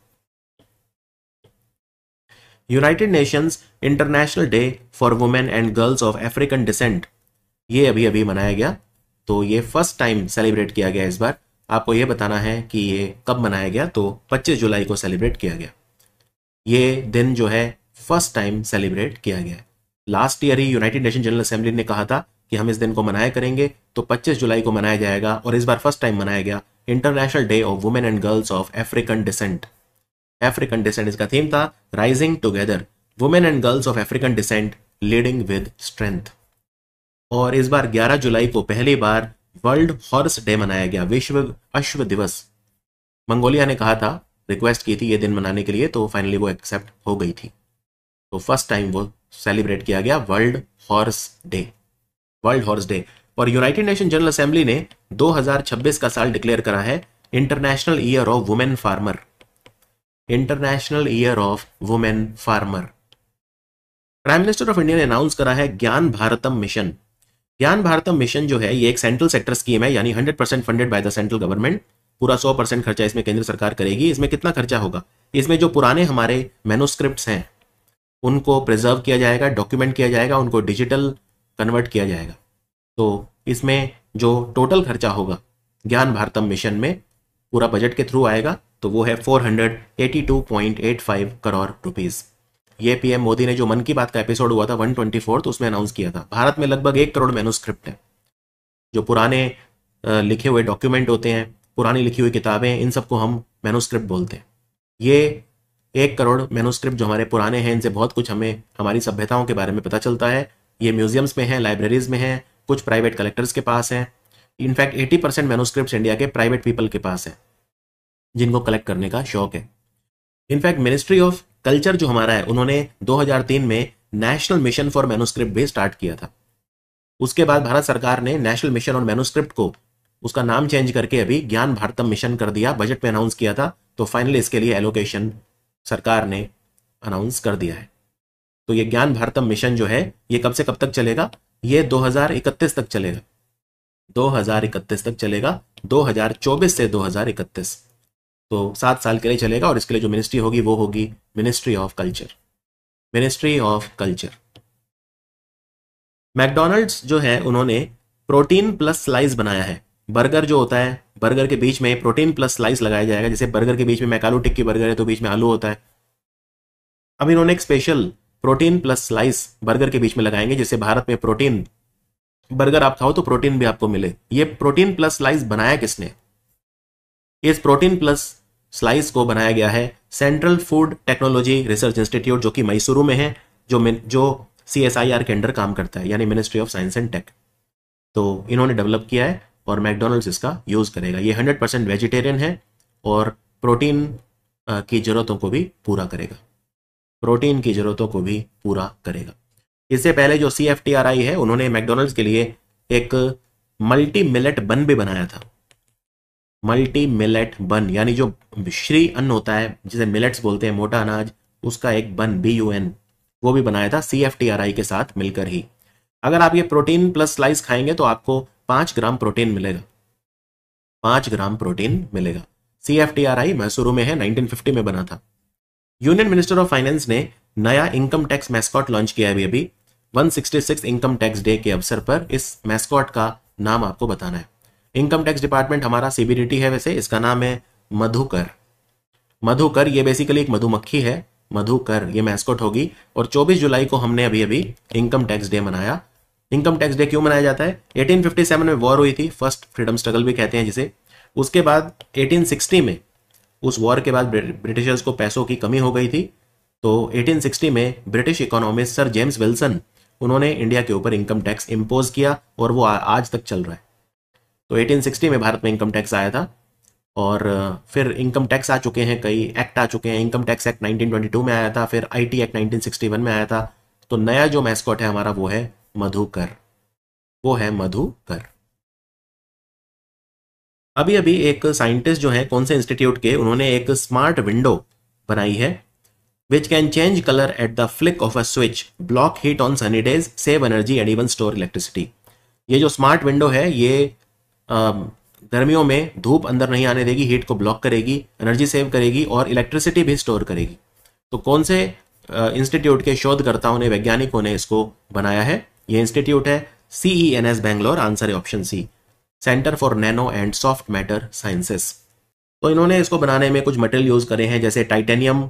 A: United Nations international day for women and girls of African descent, ये अभी अभी मनाया गया। तो ये फर्स्ट टाइम सेलिब्रेट किया गया इस बार। आपको ये बताना है कि ये कब मनाया गया, तो 25 जुलाई को सेलिब्रेट किया गया। ये दिन जो है फर्स्ट टाइम सेलिब्रेट किया गया। लास्ट ईयर ही यूनाइटेड नेशन जनरल असेंबली ने कहा था कि हम इस दिन को मनाया करेंगे, तो 25 जुलाई को मनाया जाएगा और इस बार फर्स्ट टाइम मनाया गया international day of women and girls of African descent. African descent इसका थीम था, rising together women and girls of African descent leading with strength. और इस बार 11 जुलाई को पहली बार वर्ल्ड हॉर्स डे मनाया गया, विश्व अश्व दिवस। मंगोलिया ने कहा था, रिक्वेस्ट की थी ये दिन मनाने के लिए, तो फाइनली वो एक्सेप्ट हो गई थी। तो फर्स्ट टाइम वो सेलिब्रेट किया गया world horse day, world horse day. और यूनाइटेड नेशन जनरल असेंबली ने 2026 का साल डिक्लेयर करा है international Year of women farmer, international Year of women farmer. Prime minister of India ने अनाउंस करा है ज्ञान भारतम मिशन। ज्ञान भारतम मिशन जो है ये एक सेंट्रल सेक्टर स्कीम है, यानी 100% funded by the central government. पूरा 100% खर्चा इसमें केंद्र सरकार करेगी। इसमें कितना खर्चा होगा, इसमें जो पुराने हमारे मैन्युस्क्रिप्ट्स हैं उनको प्रिजर्व किया जाएगा, डॉक्यूमेंट किया जाएगा, उनको डिजिटल कन्वर्ट किया जाएगा। तो इसमें जो टोटल खर्चा होगा ज्ञान भारतम मिशन में पूरा बजट के थ्रू आएगा, तो वो है 482.85 करोड़ रुपीस। ये पीएम मोदी ने जो मन की बात का एपिसोड हुआ था 124, तो उसमें अनाउंस किया था। भारत में लगभग 1 करोड़ मैन्युस्क्रिप्ट है, जो पुराने लिखे हुए डॉक्यूमेंट होते हैं, पुरानी लिखी हुई किताबें, इन सबको हम मैन्युस्क्रिप्ट बोलते हैं। ये 1 करोड़ मैन्युस्क्रिप्ट जो हमारे पुराने हैं, इनसे बहुत कुछ हमें हमारी सभ्यताओं के बारे में पता चलता है। ये म्यूजियम्स में है, लाइब्रेरीज में है, कुछ प्राइवेट कलेक्टर्स के पास हैं। इनफैक्ट 80% मैन्युस्क्रिप्ट्स इंडिया के प्राइवेट पीपल के पास है, जिनको कलेक्ट करने का शौक है। इनफैक्ट मिनिस्ट्री ऑफ कल्चर जो हमारा है, उन्होंने 2003 में नेशनल मिशन फॉर मैन्युस्क्रिप्ट भी स्टार्ट किया था। उसके बाद भारत सरकार ने नेशनल मिशन ऑन मैन्युस्क्रिप्ट को उसका नाम चेंज करके अभी ज्ञान भारतम मिशन कर दिया, बजट में अनाउंस किया था। तो फाइनली इसके लिए एलोकेशन सरकार ने अनाउंस कर दिया है। तो ये ज्ञान भारतम मिशन जो है ये कब से कब तक चलेगा, ये 2031 तक चलेगा, 2031 तक चलेगा, 2024 से 2031, तो 7 साल के लिए चलेगा। और इसके लिए जो मिनिस्ट्री होगी वो होगी ministry of culture, ministry of culture. McDonald's जो है उन्होंने प्रोटीन प्लस स्लाइस बनाया है। बर्गर जो होता है, बर्गर के बीच में प्रोटीन प्लस स्लाइस लगाया जाएगा। जैसे बर्गर के बीच में मैकालू टिक्की बर्गर है तो बीच में आलू होता है। अब इन्होंने एक special protein plus slice burger के बीच में लगाएंगे, जिससे भारत में प्रोटीन, बर्गर आप खाओ तो प्रोटीन भी आपको मिले। ये प्रोटीन प्लस स्लाइस बनाया किसने, इस प्रोटीन प्लस स्लाइस को बनाया गया है central food technology research institute, जो कि मैसूरू में है, जो CSIR के अंडर काम करता है, यानी ministry of science and tech. तो इन्होंने डेवलप किया है और मैकडॉनल्ड्स इसका यूज करेगा। ये 100% वेजिटेरियन है और प्रोटीन की जरूरतों को भी पूरा करेगा, प्रोटीन की जरूरतों को भी पूरा करेगा। इससे पहले जो CFTRI है, उन्होंने मैकडॉनल्ड्स के लिए एक मल्टी मिलेट बन भी बनाया था। मल्टी मिलेट बन, यानी जो श्री अन्न होता है जिसे मिलेट्स बोलते हैं, मोटा अनाज, उसका एक बन BUN, वो भी बनाया था CFTRI के साथ मिलकर ही। अगर आप ये प्रोटीन प्लस स्लाइस खाएंगे तो आपको 5 ग्राम प्रोटीन मिलेगा, 5 ग्राम प्रोटीन मिलेगा। CFTRI मैसूरू में है, 1950 में बना था। यूनियन मिनिस्टर ऑफ फाइनेंस ने नया इनकम टैक्स मैस्कॉट लॉन्च किया है अभी 166 इनकम टैक्स डे के अवसर पर। इस मैस्कॉट का नाम आपको बताना है। इनकम टैक्स डिपार्टमेंट हमारा CBDT है, वैसे इसका नाम है मधुकर। मधुकर ये बेसिकली एक मधुमक्खी है, मधुकर ये मैस्कॉट होगी। और 24 जुलाई को हमने अभी अभी इनकम टैक्स डे मनाया। इनकम टैक्स डे क्यों मनाया जाता है, 1857 में वॉर हुई थी, फर्स्ट फ्रीडम स्ट्रगल भी कहते हैं जिसे। उसके बाद 1860 में, उस वॉर के बाद ब्रिटिशर्स को पैसों की कमी हो गई थी, तो 1860 में British economist sir James Wilson, उन्होंने इंडिया के ऊपर इनकम टैक्स इम्पोज किया और वो आज तक चल रहा है। तो 1860 में भारत में इनकम टैक्स आया था और फिर इनकम टैक्स आ चुके हैं, कई एक्ट आ चुके हैं। इनकम टैक्स एक्ट 1922 में आया था, फिर IT एक्ट 1961 में आया था। तो नया जो मैस्कॉट है हमारा वो है मधुकर, वो है मधुकर। अभी अभी एक साइंटिस्ट जो है कौन से इंस्टीट्यूट के, उन्होंने एक स्मार्ट विंडो बनाई है which can change colour at the flick of a switch, block heat on Sunny days, save energy and even store electricity. ये जो स्मार्ट विंडो है ये गर्मियों में धूप अंदर नहीं आने देगी, हीट को ब्लॉक करेगी, एनर्जी सेव करेगी और इलेक्ट्रिसिटी भी स्टोर करेगी। तो कौन से इंस्टीट्यूट के शोधकर्ताओं ने, वैज्ञानिकों ने इसको बनाया है। ये इंस्टीट्यूट है CENS बैंगलोर, आंसर है option C, centre for nano and soft matter sciences. तो इन्होंने इसको बनाने में कुछ मटेरियल यूज करे हैं, जैसे टाइटेनियम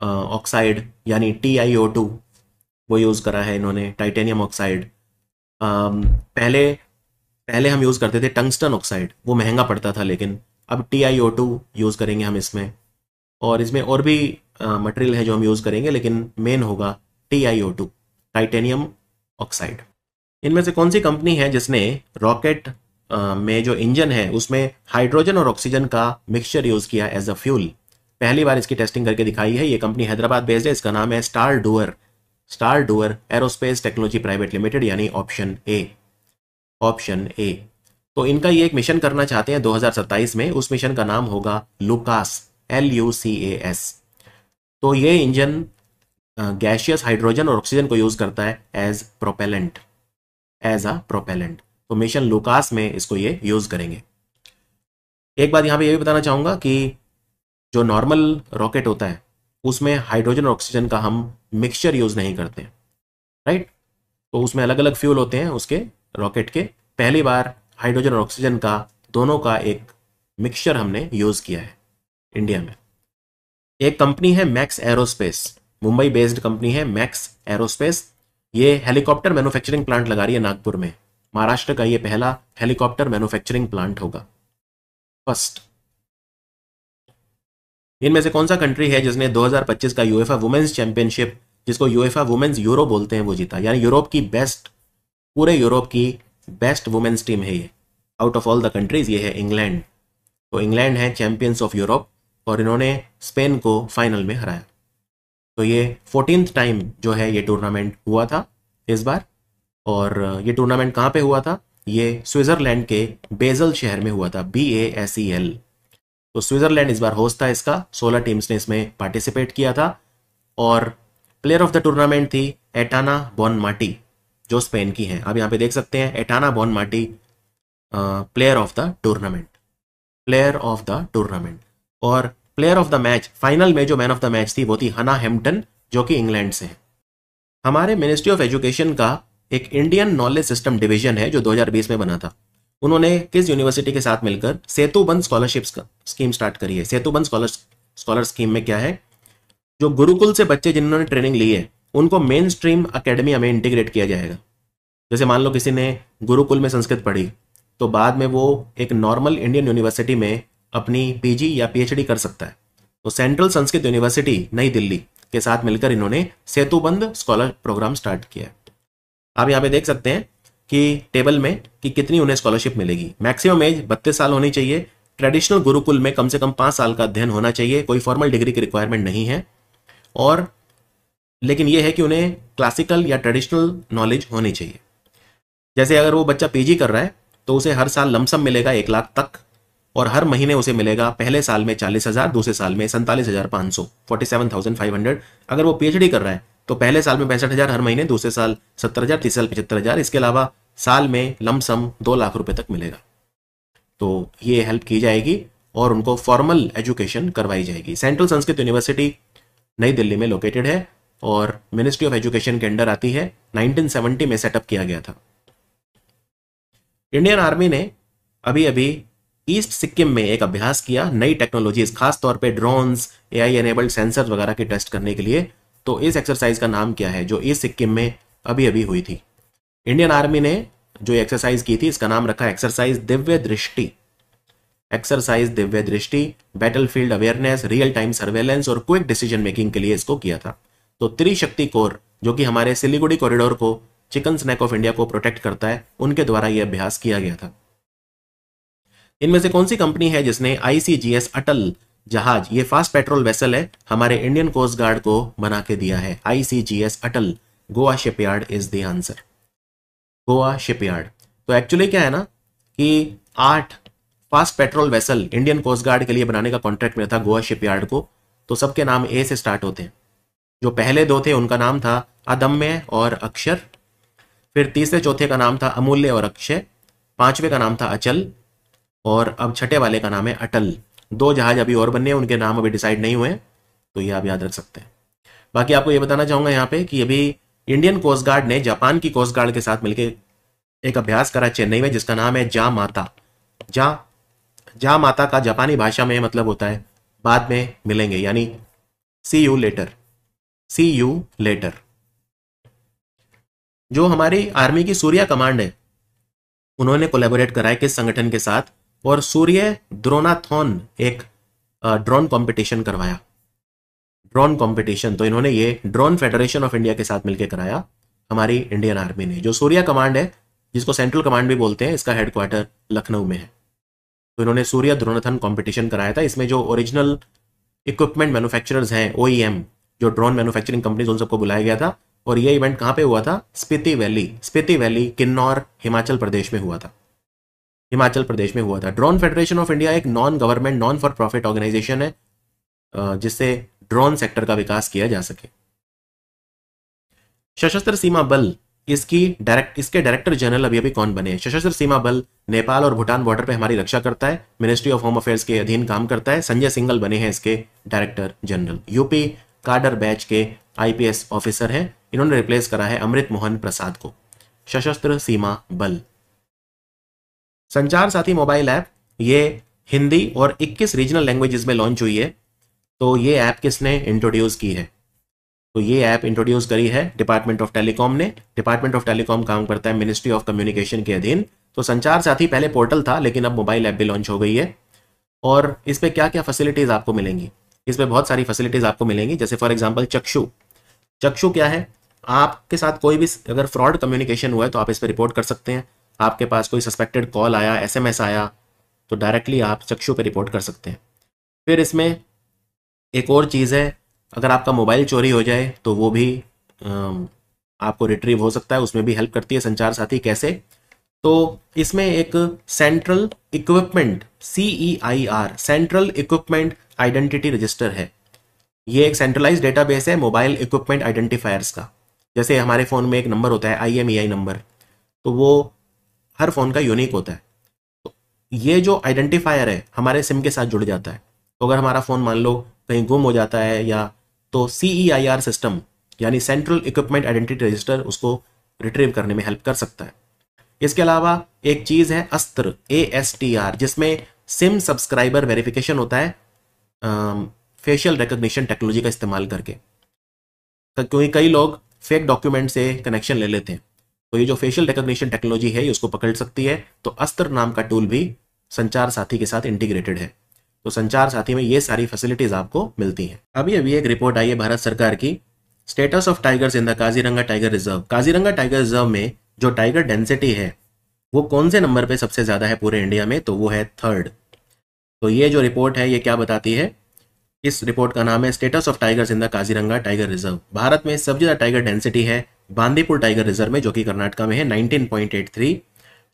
A: ऑक्साइड यानी TiO2 वो यूज़ करा है इन्होंने, टाइटेनियम ऑक्साइड। पहले पहले हम यूज़ करते थे टंगस्टन ऑक्साइड, वो महंगा पड़ता था, लेकिन अब TiO2 यूज़ करेंगे हम इसमें। और इसमें और भी मटेरियल है जो हम यूज़ करेंगे, लेकिन मेन होगा TiO2, टाइटेनियम ऑक्साइड। इनमें से कौन सी कंपनी है जिसने रॉकेट में जो इंजन है उसमें हाइड्रोजन और ऑक्सीजन का मिक्सचर यूज़ किया एज अ फ्यूल? पहली बार इसकी टेस्टिंग करके दिखाई है। ये कंपनी हैदराबाद बेस्ड है, इसका नाम है star doer aerospace technology private limited, यानी ऑप्शन ए। तो इनका ये एक मिशन करना चाहते हैं 2027 में, उस मिशन का नाम होगा लुकास, LUCAS। तो ये इंजन गैशियस हाइड्रोजन और ऑक्सीजन को यूज करता है एज अ प्रोपेलेंट। तो मिशन लुकास में इसको ये यूज करेंगे। एक बात यहां पे ये भी बताना चाहूंगा कि जो नॉर्मल रॉकेट होता है उसमें हाइड्रोजन और ऑक्सीजन का हम मिक्सचर यूज नहीं करते, राइट। तो उसमें अलग अलग फ्यूल होते हैं उसके रॉकेट के। पहली बार हाइड्रोजन और ऑक्सीजन का दोनों का एक मिक्सचर हमने यूज किया है इंडिया में। एक कंपनी है max aerospace, Mumbai based company है मैक्स एरोस्पेस। ये हेलीकॉप्टर मैन्युफैक्चरिंग प्लांट लगा रही है नागपुर में। महाराष्ट्र का ये पहला हेलीकॉप्टर मैन्युफैक्चरिंग प्लांट होगा, फर्स्ट। इनमें से कौन सा कंट्री है जिसने 2025 का यूएफए वुमेन्स चैंपियनशिप, जिसको यूएफए वुमेन्स यूरो बोलते हैं, वो जीता? यानी पूरे यूरोप की बेस्ट वुमेन्स टीम है ये। Out of all the countries ये है इंग्लैंड। तो इंग्लैंड है चैंपियंस ऑफ यूरोप और इन्होंने स्पेन को फाइनल में हराया। तो ये 14th टाइम जो है ये टूर्नामेंट हुआ था इस बार। और ये टूर्नामेंट कहाँ पे हुआ था? ये स्विट्जरलैंड के बेजल शहर में हुआ था, BASEL। तो स्विट्जरलैंड इस बार होस्ट था इसका। 16 टीम्स ने इसमें पार्टिसिपेट किया था और प्लेयर ऑफ द टूर्नामेंट थी एटाना बोनमाटी, जो स्पेन की हैं। आप यहाँ पे देख सकते हैं Aitana Bonmati player of the tournament. और player of the match, final में जो मैन ऑफ द मैच थी वो थी हना हेम्पटन, जो कि इंग्लैंड से है। हमारे मिनिस्ट्री ऑफ एजुकेशन का एक इंडियन नॉलेज सिस्टम डिवीजन है जो 2020 में बना था। उन्होंने किस यूनिवर्सिटी के साथ मिलकर सेतुबंध स्कॉलरशिप्स का स्कीम स्टार्ट करी है? सेतुबंध स्कॉलर स्कीम में क्या है, जो गुरुकुल से बच्चे जिन्होंने ट्रेनिंग ली है उनको मेन स्ट्रीम अकेडमिया में इंटीग्रेट किया जाएगा। जैसे मान लो किसी ने गुरुकुल में संस्कृत पढ़ी, तो बाद में वो एक नॉर्मल इंडियन यूनिवर्सिटी में अपनी PG या PhD कर सकता है। तो सेंट्रल संस्कृत यूनिवर्सिटी नई दिल्ली के साथ मिलकर इन्होंने सेतुबंध स्कॉलर प्रोग्राम स्टार्ट किया है। आप यहाँ पे देख सकते हैं कि टेबल में कि कितनी उन्हें स्कॉलरशिप मिलेगी। मैक्सिमम एज 32 साल होनी चाहिए। ट्रेडिशनल गुरुकुल में कम से कम 5 साल का अध्ययन होना चाहिए, कोई फॉर्मल डिग्री की रिक्वायरमेंट नहीं है। और लेकिन यह है कि उन्हें क्लासिकल या ट्रेडिशनल नॉलेज होनी चाहिए। जैसे अगर वो बच्चा PG कर रहा है तो उसे हर साल लमसम मिलेगा 1 लाख तक, और हर महीने उसे मिलेगा पहले साल में 40,000, दूसरे साल में 47,500, 47,500। अगर वो PhD कर रहा है तो पहले साल में 65,000 हर महीने, दूसरे साल 70,000, तीसरे साल 75,000। इसके अलावा साल में लमसम 2 लाख रुपए तक मिलेगा। तो ये हेल्प की जाएगी और उनको फॉर्मल एजुकेशन करवाई जाएगी। सेंट्रल संस्कृत यूनिवर्सिटी नई दिल्ली में लोकेटेड है और मिनिस्ट्री ऑफ एजुकेशन के अंडर आती है। 1970 में सेटअप किया गया था। इंडियन आर्मी ने अभी ईस्ट सिक्किम में एक अभ्यास किया नई टेक्नोलॉजीज, खास तौर पे ड्रोन्स, AI एनेबल्ड सेंसर्स वगैरह के टेस्ट करने के लिए। तो इस एक्सरसाइज का नाम क्या है जो ईस्ट सिक्किम में अभी हुई थी? इंडियन आर्मी ने जो एक्सरसाइज की थी इसका नाम रखा एक्सरसाइज दिव्य दृष्टि। Battlefield awareness, real time surveillance और क्विक डिसीजन मेकिंग के लिए इसको किया था। तो त्रिशक्ति कोर, जो कि हमारे सिलीगुड़ी कॉरिडोर को, चिकन स्नैक ऑफ इंडिया को प्रोटेक्ट करता है, उनके द्वारा यह अभ्यास किया गया था। इनमें से कौन सी कंपनी है जिसने ICGS अटल जहाज, ये फास्ट पेट्रोल वेसल है, हमारे इंडियन कोस्ट गार्ड को बना के दिया है? ICGS Atal, Goa shipyard is the answer, Goa shipyard. तो एक्चुअली क्या है ना कि 8 fast patrol vessel Indian coast guard के लिए बनाने का कॉन्ट्रैक्ट मिला था गोवा शिपयार्ड को। तो सबके नाम A से स्टार्ट होते हैं। जो पहले 2 थे उनका नाम था अदम्य और अक्षर, फिर तीसरे चौथे का नाम था अमूल्य और अक्षय, 5वें का नाम था अचल, और अब छठे वाले का नाम है अटल। 2 जहाज अभी और बनने हैं, उनके नाम अभी डिसाइड नहीं हुए। तो ये आप याद रख सकते हैं। बाकी आपको ये बताना चाहूंगा यहाँ पे कि अभी इंडियन कोस्ट गार्ड ने जापान की कोस्ट गार्ड के साथ मिलकर एक अभ्यास करा चेन्नई में, जिसका नाम है जा माता। जा जा माता का जापानी भाषा में मतलब होता है बाद में मिलेंगे, यानी see you later. See you later. जो हमारी आर्मी की सूर्या कमांड है, उन्होंने कोलैबोरेट करा है किस संगठन के साथ, और सूर्य द्रोणाथॉन एक ड्रोन कंपटीशन करवाया। ड्रोन कंपटीशन तो इन्होंने ये ड्रोन फेडरेशन ऑफ इंडिया के साथ मिलकर कराया हमारी इंडियन आर्मी ने। जो सूर्या कमांड है, जिसको सेंट्रल कमांड भी बोलते हैं, इसका हेडक्वार्टर लखनऊ में है। तो इन्होंने सूर्य द्रोणाथन कंपटीशन कराया था। इसमें जो ओरिजिनल इक्विपमेंट मैन्युफैक्चरर्स हैं, OEM, जो ड्रोन मैन्युफैक्चरिंग कंपनीज, उन सबको बुलाया गया था। और ये इवेंट कहाँ पे हुआ था? स्पीति वैली किन्नौर हिमाचल प्रदेश में हुआ था। हिमाचल प्रदेश में हुआ था। ड्रोन फेडरेशन ऑफ इंडिया एक non government non for profit organisation है, जिससे ड्रोन सेक्टर का विकास किया जा सके। सशस्त्र सीमा बल, इसके डायरेक्टर जनरल अभी कौन बने हैं? सशस्त्र सीमा बल नेपाल और भूटान बॉर्डर पे हमारी रक्षा करता है, मिनिस्ट्री ऑफ होम अफेयर्स के अधीन काम करता है। संजय सिंघल बने हैं इसके director general. UP cadre batch के IPS ऑफिसर हैं, इन्होंने रिप्लेस करा है अमृत मोहन प्रसाद को। सशस्त्र सीमा बल। संचार साथी मोबाइल ऐप, ये हिंदी और 21 रीजनल लैंग्वेजेस में लॉन्च हुई है। तो ये ऐप किसने इंट्रोड्यूस की है? तो ये ऐप इंट्रोड्यूस करी है डिपार्टमेंट ऑफ टेलीकॉम ने। डिपार्टमेंट ऑफ टेलीकॉम काम करता है मिनिस्ट्री ऑफ कम्युनिकेशन के अधीन। तो संचार साथी पहले पोर्टल था, लेकिन अब मोबाइल ऐप भी लॉन्च हो गई है। और इस पे क्या क्या फैसिलिटीज आपको मिलेंगी? इस पे बहुत सारी फैसिलिटीज आपको मिलेंगी। जैसे फॉर एग्जांपल चक्षु। चक्षु क्या है? आपके साथ कोई भी अगर फ्रॉड कम्युनिकेशन हुआ है तो आप इस पर रिपोर्ट कर सकते हैं। आपके पास कोई सस्पेक्टेड कॉल आया, SMS आया, तो डायरेक्टली आप चक्षु पे रिपोर्ट कर सकते हैं। फिर इसमें एक और चीज़ है, अगर आपका मोबाइल चोरी हो जाए तो वो भी आपको रिट्रीव हो सकता है, उसमें भी हेल्प करती है संचार साथी। कैसे? तो इसमें एक central equipment CEIR central equipment identity register है। ये एक सेंट्रलाइज डेटाबेस है मोबाइल इक्विपमेंट आइडेंटिफायर्स का। जैसे हमारे फ़ोन में एक नंबर होता है IMEI नंबर, तो वो हर फ़ोन का यूनिक होता है। तो ये जो आइडेंटिफायर है हमारे सिम के साथ जुड़ जाता है। तो अगर हमारा फ़ोन मान लो कहीं गुम हो जाता है या, तो CEIR सिस्टम यानी सेंट्रल इक्विपमेंट आइडेंटिटी रजिस्टर उसको रिट्रीव करने में हेल्प कर सकता है। इसके अलावा एक चीज़ है अस्त्र, ASTR, जिसमें सिम सब्सक्राइबर वेरिफिकेशन होता है फेशियल रिकग्निशन टेक्नोलॉजी का इस्तेमाल करके। क्योंकि कई लोग फेक डॉक्यूमेंट से कनेक्शन ले लेते हैं, तो ये जो फेशियल रिकग्निशन टेक्नोलॉजी है ये उसको पकड़ सकती है। तो अस्त्र नाम का टूल भी संचार साथी के साथ इंटीग्रेटेड है। तो संचार साथी में ये सारी फैसिलिटीज आपको मिलती हैं। अभी एक रिपोर्ट आई है भारत सरकार की, status of tigers in the Kaziranga tiger reserve. Kaziranga tiger reserve में जो टाइगर डेंसिटी है वो कौन से नंबर पे सबसे ज्यादा है पूरे इंडिया में? तो वो है 3rd। तो ये जो रिपोर्ट है ये क्या बताती है? इस रिपोर्ट का नाम है status of tigers in the Kaziranga tiger reserve. Bharat में सबसे ज्यादा टाइगर डेंसिटी है बांदीपुर टाइगर रिजर्व में, जो कि कर्नाटका में है, 19.83।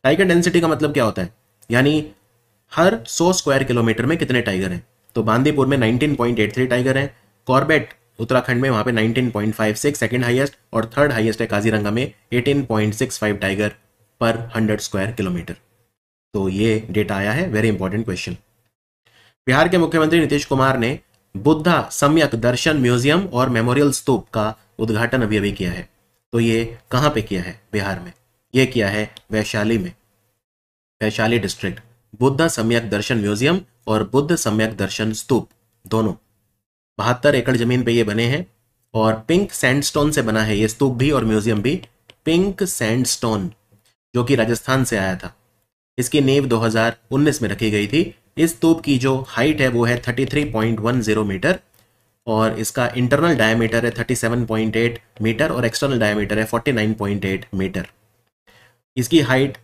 A: टाइगर डेंसिटी का मतलब क्या होता है? यानी हर 100 स्क्वायर किलोमीटर में कितने टाइगर हैं? तो बांदीपुर में 19.83 टाइगर हैं। कॉर्बेट उत्तराखंड में, वहां पे 19.56 सेकंड हाईएस्ट, और 3rd हाईएस्ट है काजीरंगा में 18.65 टाइगर पर 100 स्क्वायर किलोमीटर। तो ये डेटा आया है, वेरी इंपॉर्टेंट क्वेश्चन। बिहार के मुख्यमंत्री नीतीश कुमार ने बुद्धा सम्यक दर्शन म्यूजियम और मेमोरियल स्तूप का उद्घाटन अभी किया है। तो ये कहाँ पे किया है? बिहार में। ये किया है वैशाली में, वैशाली डिस्ट्रिक्ट। बुद्ध सम्यक दर्शन म्यूजियम और बुद्ध सम्यक दर्शन स्तूप दोनों 72 एकड़ जमीन पे ये बने हैं, और पिंक सैंडस्टोन से बना है ये स्तूप भी और म्यूजियम भी। पिंक सैंडस्टोन जो कि राजस्थान से आया था। इसकी नींव 2019 में रखी गई थी। इस स्तूप की जो हाइट है वो है 33.10 मीटर, और इसका इंटरनल डायमीटर है 37.8 मीटर और एक्सटर्नल डायमीटर है 49.8 मीटर। इसकी हाइट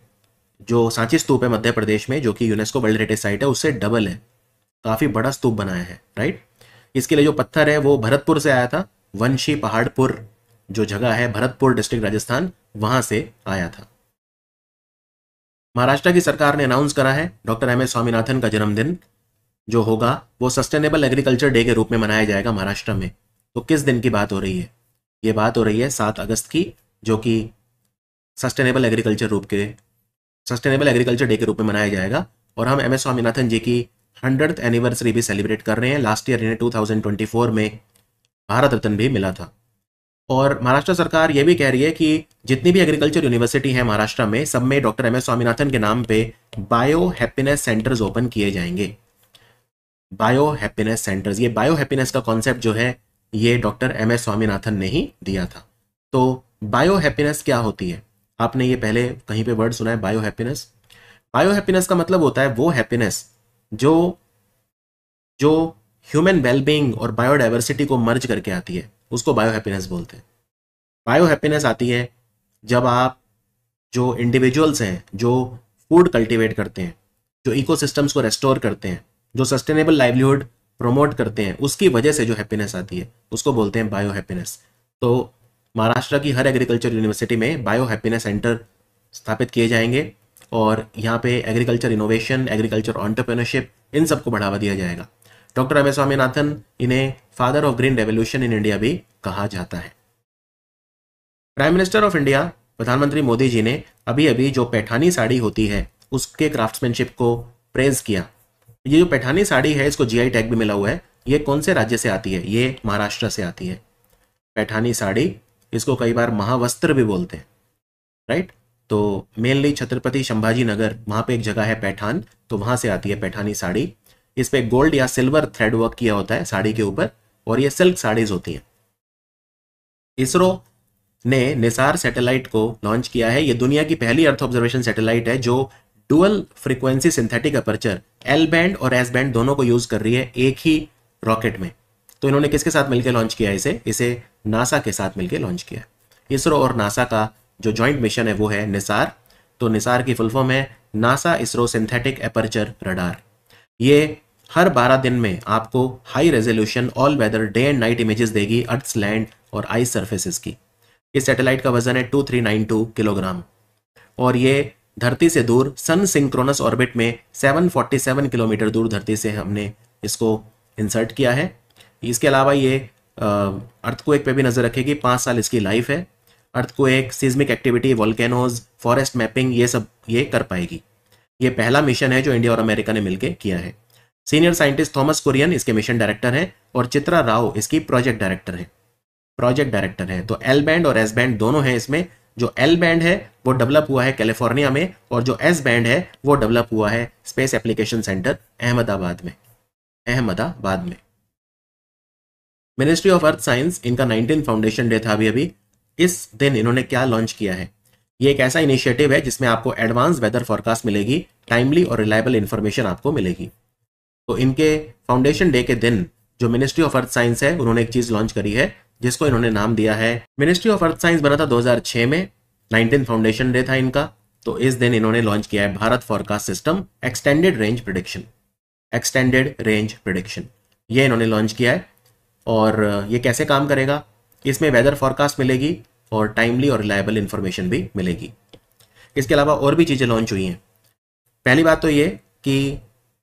A: जो सांची स्तूप है मध्य प्रदेश में, जो कि यूनेस्को वर्ल्ड हेरिटेज साइट है, उससे डबल है। काफी बड़ा स्तूप बनाया है, राइट। इसके लिए जो पत्थर है वो भरतपुर से आया था। वंशी पहाड़पुर जो जगह है, भरतपुर डिस्ट्रिक्ट राजस्थान, वहां से आया था। महाराष्ट्र की सरकार ने अनाउंस करा है डॉक्टर MS स्वामीनाथन का जन्मदिन जो होगा वो सस्टेनेबल एग्रीकल्चर डे के रूप में मनाया जाएगा महाराष्ट्र में। तो किस दिन की बात हो रही है? ये बात हो रही है 7 अगस्त की, जो कि सस्टेनेबल एग्रीकल्चर डे के रूप में मनाया जाएगा। और हम MS स्वामीनाथन जी की 100th एनिवर्सरी भी सेलिब्रेट कर रहे हैं। लास्ट ईयर इन्हें 2024 में भारत रत्न भी मिला था। और महाराष्ट्र सरकार ये भी कह रही है कि जितनी भी एग्रीकल्चर यूनिवर्सिटी है महाराष्ट्र में, सब में डॉक्टर एम एस स्वामीनाथन के नाम पे बायो हैप्पीनेस सेंटर्स ओपन किए जाएंगे। बायो हैप्पीनेस सेंटर्स, ये बायो हैप्पीनेस का कॉन्सेप्ट जो है ये डॉक्टर एम एस स्वामीनाथन ने ही दिया था। तो बायो हैप्पीनेस क्या होती है? आपने ये पहले कहीं पे वर्ड सुना है बायो हैप्पीनेस? बायो हैप्पीनेस का मतलब होता है वो हैप्पीनेस जो जो ह्यूमन वेलबींग और बायोडाइवर्सिटी को मर्ज करके आती है, उसको बायो हैप्पीनेस बोलते हैं। बायो हैप्पीनेस आती है जब आप जो इंडिविजुअल्स हैं जो फूड कल्टीवेट करते हैं, जो इकोसिस्टम्स को रेस्टोर करते हैं, जो सस्टेनेबल लाइवलीहुड प्रमोट करते हैं, उसकी वजह से जो हैप्पीनेस आती है उसको बोलते हैं बायो हैप्पीनेस। तो महाराष्ट्र की हर एग्रीकल्चर यूनिवर्सिटी में बायो हैप्पीनेस सेंटर स्थापित किए जाएंगे और यहाँ पे एग्रीकल्चर इनोवेशन, एग्रीकल्चर एंटरप्रेन्योरशिप, इन सबको बढ़ावा दिया जाएगा। डॉक्टर एम एस स्वामीनाथन, इन्हें father of green revolution in India भी कहा जाता है। प्राइम मिनिस्टर ऑफ इंडिया प्रधानमंत्री मोदी जी ने अभी अभी जो पैठानी साड़ी होती है उसके क्राफ्ट्समैनशिप को प्रेज किया। ये जो पैठानी साड़ी है इसको जीआई टैग भी मिला हुआ है। ये कौन से राज्य से आती है? ये महाराष्ट्र से आती है। पैठानी साड़ी, इसको कई बार महावस्त्र भी बोलते हैं, राइट? तो मेनली छत्रपति संभाजी नगर, वहां पे एक जगह है पैठान, तो वहां से आती है पैठानी साड़ी। इस पे गोल्ड या सिल्वर थ्रेड वर्क किया होता है साड़ी के ऊपर और ये सिल्क साड़ीज होती हैं। इसरो ने निसार सैटेलाइट को लॉन्च किया है। ये दुनिया की पहली अर्थ ऑब्जर्वेशन सैटेलाइट है जो dual frequency synthetic aperture L band और एस बैंड दोनों को यूज कर रही है एक ही रॉकेट में। तो इन्होंने किसके साथ मिलकर लॉन्च किया है इसे नासा के साथ मिलकर लॉन्च किया। इसरो और नासा का जो ज्वाइंट मिशन है वो है निसार। तो निसार की फुल फॉर्म है NASA ISRO synthetic aperture radar. ये हर 12 दिन में आपको high resolution all weather day and night images देगी अर्थ, लैंड और आइस सर्फेसिस की। इस सैटेलाइट का वजन है 2392 किलोग्राम और ये धरती से दूर सन सिंक्रोनस ऑर्बिट में 747 किलोमीटर दूर धरती से हमने इसको इंसर्ट किया है। इसके अलावा ये अर्थक्वेक पे भी नजर रखेगी। 5 साल इसकी लाइफ है। Earthquake, seismic activity, volcanoes, forest mapping, ये सब ये कर पाएगी। ये पहला मिशन है जो इंडिया और अमेरिका ने मिलकर किया है। सीनियर साइंटिस्ट थॉमस कुरियन इसके मिशन डायरेक्टर हैं और चित्रा राव इसकी प्रोजेक्ट डायरेक्टर है। तो एल बैंड और एस बैंड दोनों हैं इसमें। जो एल बैंड है वो डेवलप हुआ है कैलिफोर्निया में और जो एस बैंड है वो डेवलप हुआ है स्पेस एप्लीकेशन सेंटर अहमदाबाद में। मिनिस्ट्री ऑफ अर्थ साइंस, इनका 19 फाउंडेशन डे था अभी। इस दिन इन्होंने क्या लॉन्च किया है? ये एक ऐसा इनिशिएटिव है जिसमें आपको एडवांस वेदर फोरकास्ट मिलेगी, टाइमली और रिलायबल इंफॉर्मेशन आपको मिलेगी। तो इनके फाउंडेशन डे के दिन जो मिनिस्ट्री ऑफ अर्थ साइंस है उन्होंने एक चीज लॉन्च करी है जिसको इन्होंने नाम दिया है मिनिस्ट्री ऑफ अर्थ साइंस। बना था 2006 में, 19 फाउंडेशन डे था इनका। तो इस दिन इन्होंने लॉन्च किया है Bharat forecast system extended range prediction. ये इन्होंने लॉन्च किया है। और ये कैसे काम करेगा? इसमें वेदर फॉरकास्ट मिलेगी और टाइमली और रिलायबल इंफॉर्मेशन भी मिलेगी। इसके अलावा और भी चीज़ें लॉन्च हुई हैं। पहली बात तो ये कि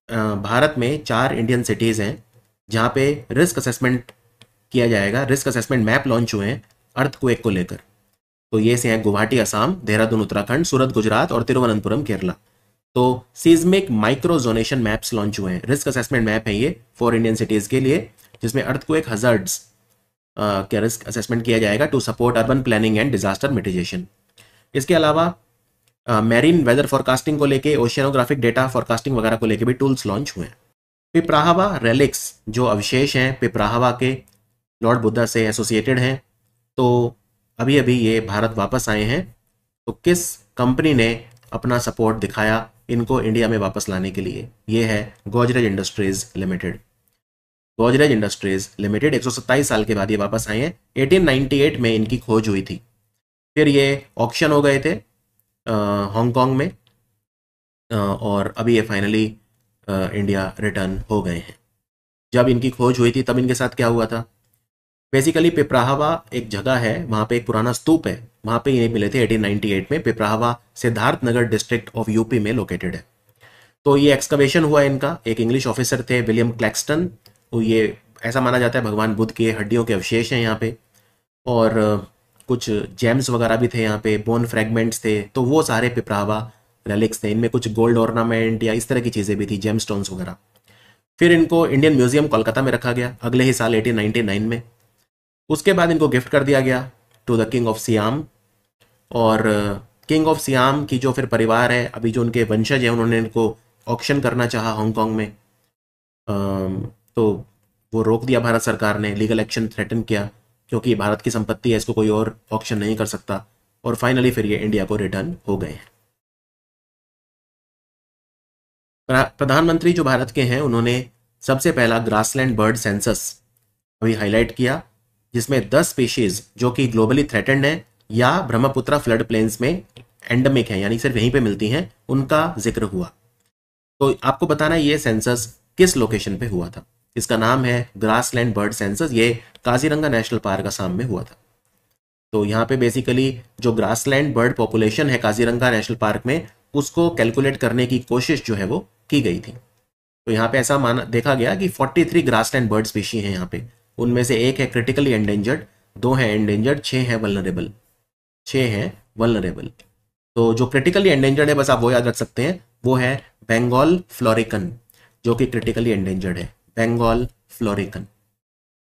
A: भारत में 4 इंडियन सिटीज़ हैं जहाँ पे रिस्क असेसमेंट किया जाएगा। रिस्क असेसमेंट मैप लॉन्च हुए हैं अर्थक्वेक को लेकर। तो ये से हैं गुवाहाटी असम, देहरादून उत्तराखंड, सूरत गुजरात और तिरुवनंतपुरम केरला। तो सीज्मिक माइक्रोजोनेशन मैप्स लॉन्च हुए हैं। रिस्क असेसमेंट मैप है ये 4 इंडियन सिटीज़ के लिए, जिसमें अर्थक्वेक हजार्ड्स का रिस्क असेसमेंट किया जाएगा to support urban planning and disaster mitigation. इसके अलावा मैरीन वेदर फोरकास्टिंग को लेके, ओशियनोग्राफिक डेटा फोरकास्टिंग वगैरह को लेके भी टूल्स लॉन्च हुए हैं। पिपराहवा रेलिक्स, जो अवशेष हैं पिपराहवा के, लॉर्ड बुद्धा से एसोसिएटेड हैं। तो अभी अभी ये भारत वापस आए हैं। तो किस कंपनी ने अपना सपोर्ट दिखाया इनको इंडिया में वापस लाने के लिए? ये है गोदरेज इंडस्ट्रीज लिमिटेड। 127 साल के बाद ये वापस आए हैं। 1898 में इनकी खोज हुई थी। फिर ये ऑक्शन हो गए थे हांगकांग में और अभी ये फाइनली इंडिया रिटर्न हो गए हैं। जब इनकी खोज हुई थी तब इनके साथ क्या हुआ था? बेसिकली पिपराहवा एक जगह है, वहाँ पे एक पुराना स्तूप है, वहाँ पे ये मिले थे 1898 में। Piprahwa Siddharth Nagar district of UP में लोकेटेड है। तो ये एक्सकवेशन हुआ इनका। एक इंग्लिश ऑफिसर थे विलियम क्लैक्सटन। तो ये ऐसा माना जाता है भगवान बुद्ध के हड्डियों के अवशेष हैं यहाँ पे, और कुछ जेम्स वगैरह भी थे यहाँ पे, बोन फ्रेगमेंट्स थे। तो वो सारे पिपराहवा रेलिक्स थे। इनमें कुछ गोल्ड ऑर्नामेंट या इस तरह की चीज़ें भी थी, जेम स्टोन्स वगैरह। फिर इनको इंडियन म्यूजियम कोलकाता में रखा गया अगले ही साल 1899 में। उसके बाद इनको गिफ्ट कर दिया गया to the king of Siam. और किंग ऑफ सियाम की जो फिर परिवार है, अभी जो उनके वंशज हैं, उन्होंने इनको ऑक्शन करना चाहा हांगकांग में। तो वो रोक दिया भारत सरकार ने, लीगल एक्शन थ्रेटन किया, क्योंकि भारत की संपत्ति है, इसको कोई और ऑक्शन नहीं कर सकता। और फाइनली फिर ये इंडिया को रिटर्न हो गए हैं। प्रधानमंत्री जो भारत के हैं, उन्होंने सबसे पहला ग्रासलैंड बर्ड सेंसस अभी हाईलाइट किया, जिसमें 10 स्पीशीज जो कि ग्लोबली थ्रेटेंड है या ब्रह्मपुत्र फ्लड प्लेन्स में एंडेमिक है, यानी सिर्फ यहीं पे मिलती हैं, उनका जिक्र हुआ। तो आपको बताना है ये सेंसस किस लोकेशन पे हुआ था। इसका नाम है ग्रासलैंड बर्ड सेंसस। ये काजीरंगा नेशनल पार्क असम में हुआ था। तो यहाँ पे बेसिकली जो ग्रासलैंड बर्ड पॉपुलेशन है काजीरंगा नेशनल पार्क में, उसको कैलकुलेट करने की कोशिश जो है वो की गई थी। तो यहाँ पे ऐसा माना देखा गया कि 43 ग्रासलैंड बर्ड स्पीशी हैं यहाँ पे। उनमें से एक है क्रिटिकली एंडेंजर्ड, 2 है एंडेंजर्ड, 6 है वल्नरेबल। 6 है वल्नरेबल। तो जो क्रिटिकली एंडेंजर्ड है, बस आप वो याद रख सकते हैं, वो है बंगाल फ्लोरिकन, जो कि क्रिटिकली एंडेंजर्ड है। Bengal florican,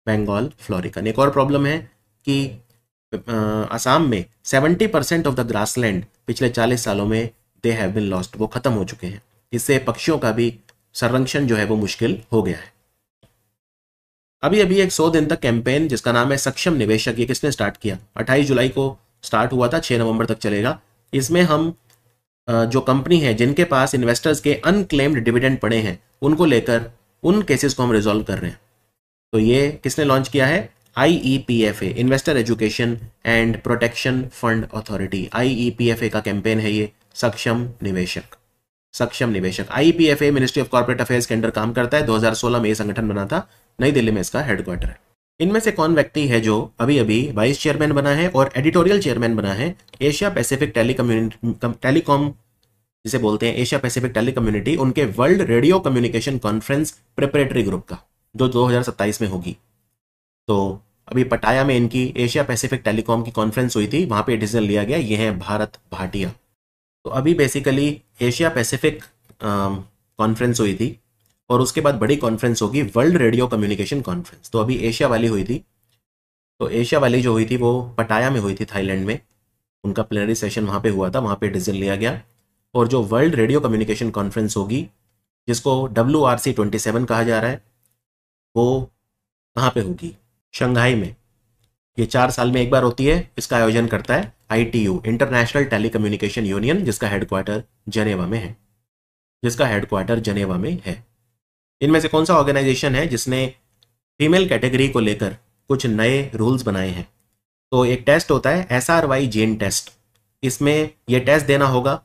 A: Bengal florican. एक और प्रॉब्लम है कि असम में 70% ऑफ द ग्रासलैंड पिछले 40 सालों में दे हैव बीन लॉस्ट, वो खत्म हो चुके हैं। इससे पक्षियों का भी संरक्षण जो है वो मुश्किल हो गया है। अभी अभी एक 100 दिन तक कैंपेन जिसका नाम है सक्षम निवेशक, ये किसने स्टार्ट किया? 28 जुलाई को स्टार्ट हुआ था, 6 नवंबर तक चलेगा। इसमें हम जो कंपनी है जिनके पास इन्वेस्टर्स के अनक्लेम्ड डिविडेंड पड़े हैं, उनको लेकर उन केसेस को हम रिजॉल्व कर रहे हैं। तो ये किसने लॉन्च किया है? IEPFA, investor education and protection fund authority. IEPFA का कैंपेन है ये, सक्षम निवेशक। सक्षम निवेशक IEPFA ministry of corporate affairs के अंडर काम करता है। 2016 में ये संगठन बना था, नई दिल्ली में इसका हेडक्वार्टर है। इनमें से कौन व्यक्ति है जो अभी अभी वाइस चेयरमैन बना है और एडिटोरियल चेयरमैन बना है एशिया पैसिफिक टेलीकॉम जिसे बोलते हैं एशिया पैसिफिक टेलीकम्युनिटी, उनके world radio communication conference preparatory group का, जो 2027 में होगी। तो अभी पटाया में इनकी एशिया पैसिफिक टेलीकॉम की कॉन्फ्रेंस हुई थी, वहां पे डिसीजन लिया गया। ये है भारत भाटिया। तो अभी बेसिकली एशिया पैसिफिक कॉन्फ्रेंस हुई थी और उसके बाद बड़ी कॉन्फ्रेंस होगी वर्ल्ड रेडियो कम्युनिकेशन कॉन्फ्रेंस। तो अभी एशिया वाली हुई थी, तो एशिया वाली जो हुई थी वो पटाया में हुई थी, थाईलैंड में। उनका प्लेनरी सेशन वहाँ पे हुआ था, वहाँ पे डिसीजन लिया गया। और जो वर्ल्ड रेडियो कम्युनिकेशन कॉन्फ्रेंस होगी, जिसको WRC27 कहा जा रहा है, वो कहाँ पे होगी? शंघाई में। ये 4 साल में एक बार होती है। इसका आयोजन करता है ITU, इंटरनेशनल टेलीकम्युनिकेशन यूनियन, जिसका हेडक्वार्टर जनेवा में है। इनमें से कौन सा ऑर्गेनाइजेशन है जिसने फीमेल कैटेगरी को लेकर कुछ नए रूल्स बनाए हैं? तो एक टेस्ट होता है SRY जीन टेस्ट। इसमें यह टेस्ट देना होगा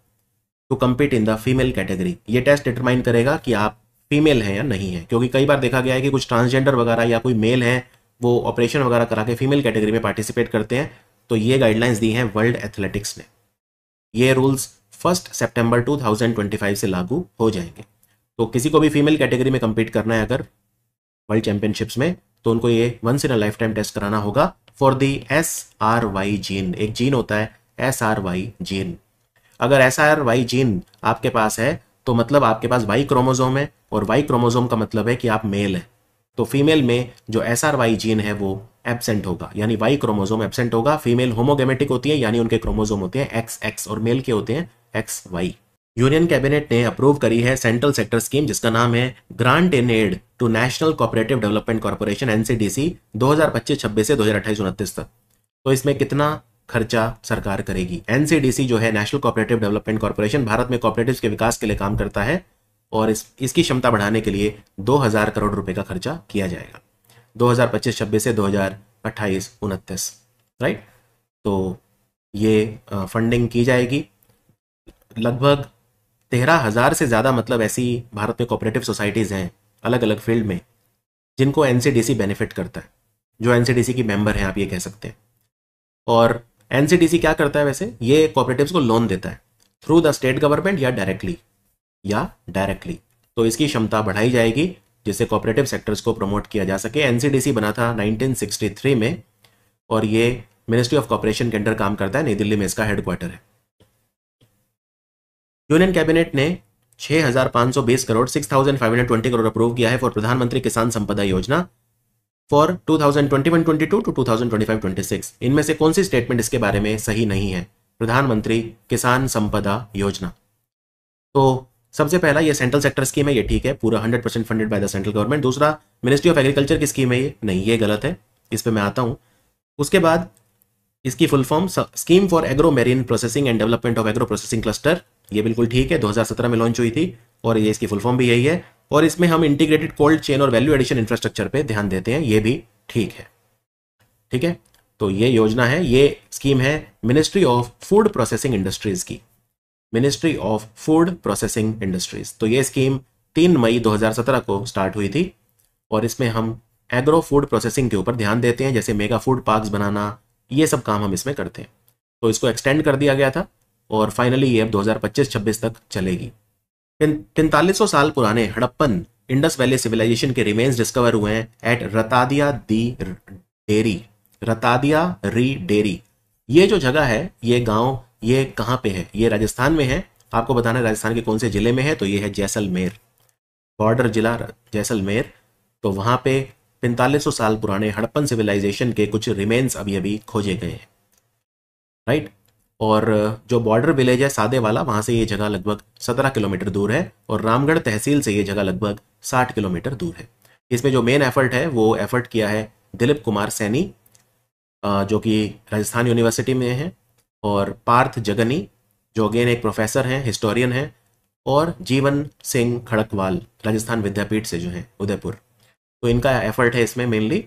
A: to compete in the female category. ये टेस्ट डिटरमाइन करेगा कि आप फीमेल हैं या नहीं है, क्योंकि कई बार देखा गया है कि कुछ ट्रांसजेंडर वगैरह या कोई मेल है, वो ऑपरेशन वगैरह करा के फीमेल कैटेगरी में पार्टिसिपेट करते हैं। तो ये गाइडलाइंस दी हैं वर्ल्ड एथलेटिक्स ने। ये रूल्स 1 सितंबर 2025 से लागू हो जाएंगे। तो किसी को भी फीमेल कैटेगरी में compete करना है अगर वर्ल्ड चैंपियनशिप्स में, तो उनको ये once in a lifetime test कराना होगा फॉर दी SRY जीन। एक जीन होता है SRY जीन। अगर SRY जीन आपके पास है तो मतलब आपके पास Y क्रोमोसोम है, और Y क्रोमोसोम का मतलब है कि आप मेल हैं। तो फीमेल में जो SRY जीन है वो एब्सेंट होगा, यानी Y क्रोमोसोम एब्सेंट होगा। फीमेल होमोगेमेटिक होती है, यानी उनके क्रोमोसोम होते हैं XX, और मेल के होते हैं XY। यूनियन कैबिनेट ने अप्रूव करी है सेंट्रल सेक्टर स्कीम, जिसका नाम है grant in aid to national cooperative development corporation NCDC 2025-26 से 2028-29 तक। तो इसमें कितना खर्चा सरकार करेगी? NCDC जो है national cooperative development corporation, Bharat में कोऑपरेटिव्स के विकास के लिए काम करता है, और इसकी क्षमता बढ़ाने के लिए 2000 करोड़ रुपए का खर्चा किया जाएगा 2025-26 से 2028-29, राइट। तो ये फंडिंग की जाएगी। लगभग 13,000 से ज़्यादा, मतलब ऐसी भारत में कोऑपरेटिव सोसाइटीज़ हैं अलग अलग फील्ड में, जिनको NCDC बेनिफिट करता है, जो NCDC की मेंबर हैं, आप ये कह सकते हैं। और NCDC क्या करता है वैसे? ये कोऑपरेटिव्स को लोन देता है थ्रू द स्टेट गवर्नमेंट या डायरेक्टली। तो इसकी क्षमता बढ़ाई जाएगी जिससे कोऑपरेटिव सेक्टर्स को प्रमोट किया जा सके। NCDC बना था 1963 में, और ये मिनिस्ट्री ऑफ कॉर्पोरेशन के अंडर काम करता है, नई दिल्ली में इसका हेडक्वार्टर है। यूनियन कैबिनेट ने 6,520 करोड़ 6,520 करोड़ अप्रूव किया है फॉर प्रधानमंत्री किसान संपदा योजना फॉर 2021-22 टू 2025-26। इनमें से कौन सी स्टेटमेंट इसके बारे में सही नहीं है? प्रधानमंत्री किसान संपदा योजना। तो सबसे पहला ये सेंट्रल सेक्टर स्कीम है, ये ठीक है, पूरा 100% funded by the central government. दूसरा मिनिस्ट्री ऑफ एग्रीकल्चर की स्कीम है, ये नहीं, ये गलत है, इस पे मैं आता हूँ। उसके बाद इसकी full form scheme for agro marine processing and development of agro processing cluster, ये बिल्कुल ठीक है, 2017 में लॉन्च हुई थी और ये इसकी फुल फॉर्म भी यही है। और इसमें हम इंटीग्रेटेड कोल्ड चेन और वैल्यू एडिशन इंफ्रास्ट्रक्चर पे ध्यान देते हैं, ये भी ठीक है। ठीक है, तो ये योजना है, ये स्कीम है Ministry of Food Processing Industries की, Ministry of Food Processing Industries. तो ये स्कीम 3 मई 2017 को स्टार्ट हुई थी और इसमें हम एग्रो फूड प्रोसेसिंग के ऊपर ध्यान देते हैं, जैसे मेगा फूड पार्क्स बनाना, ये सब काम हम इसमें करते हैं। तो इसको एक्सटेंड कर दिया गया था और फाइनली ये अब 2025-26 तक चलेगी। 4300 साल पुराने हड़प्पन इंडस वैली सिविलाइजेशन के रिमेन्स डिस्कवर हुए हैं एट रतादिया दी डेरी, रतादिया री डेरी। ये जो जगह है, ये गांव, ये कहाँ पे है? ये राजस्थान में है। आपको बताना है राजस्थान के कौन से जिले में है, तो ये है जैसलमेर, बॉर्डर जिला जैसलमेर। तो वहां पे 4500 साल पुराने हड़प्पन सिविलाइजेशन के कुछ रिमेन्स अभी अभी खोजे गए हैं, राइट। और जो बॉर्डर विलेज है सादे वाला, वहां से ये जगह लगभग 17 किलोमीटर दूर है और रामगढ़ तहसील से ये जगह लगभग 60 किलोमीटर दूर है। इसमें जो मेन एफर्ट है वो एफर्ट किया है दिलीप कुमार सैनी, जो कि राजस्थान यूनिवर्सिटी में है, और पार्थ जगनी जो अगेन एक प्रोफेसर हैं, हिस्टोरियन हैं, और जीवन सिंह खड़कवाल राजस्थान विद्यापीठ से जो है उदयपुर। तो इनका एफर्ट है इसमें मेनली।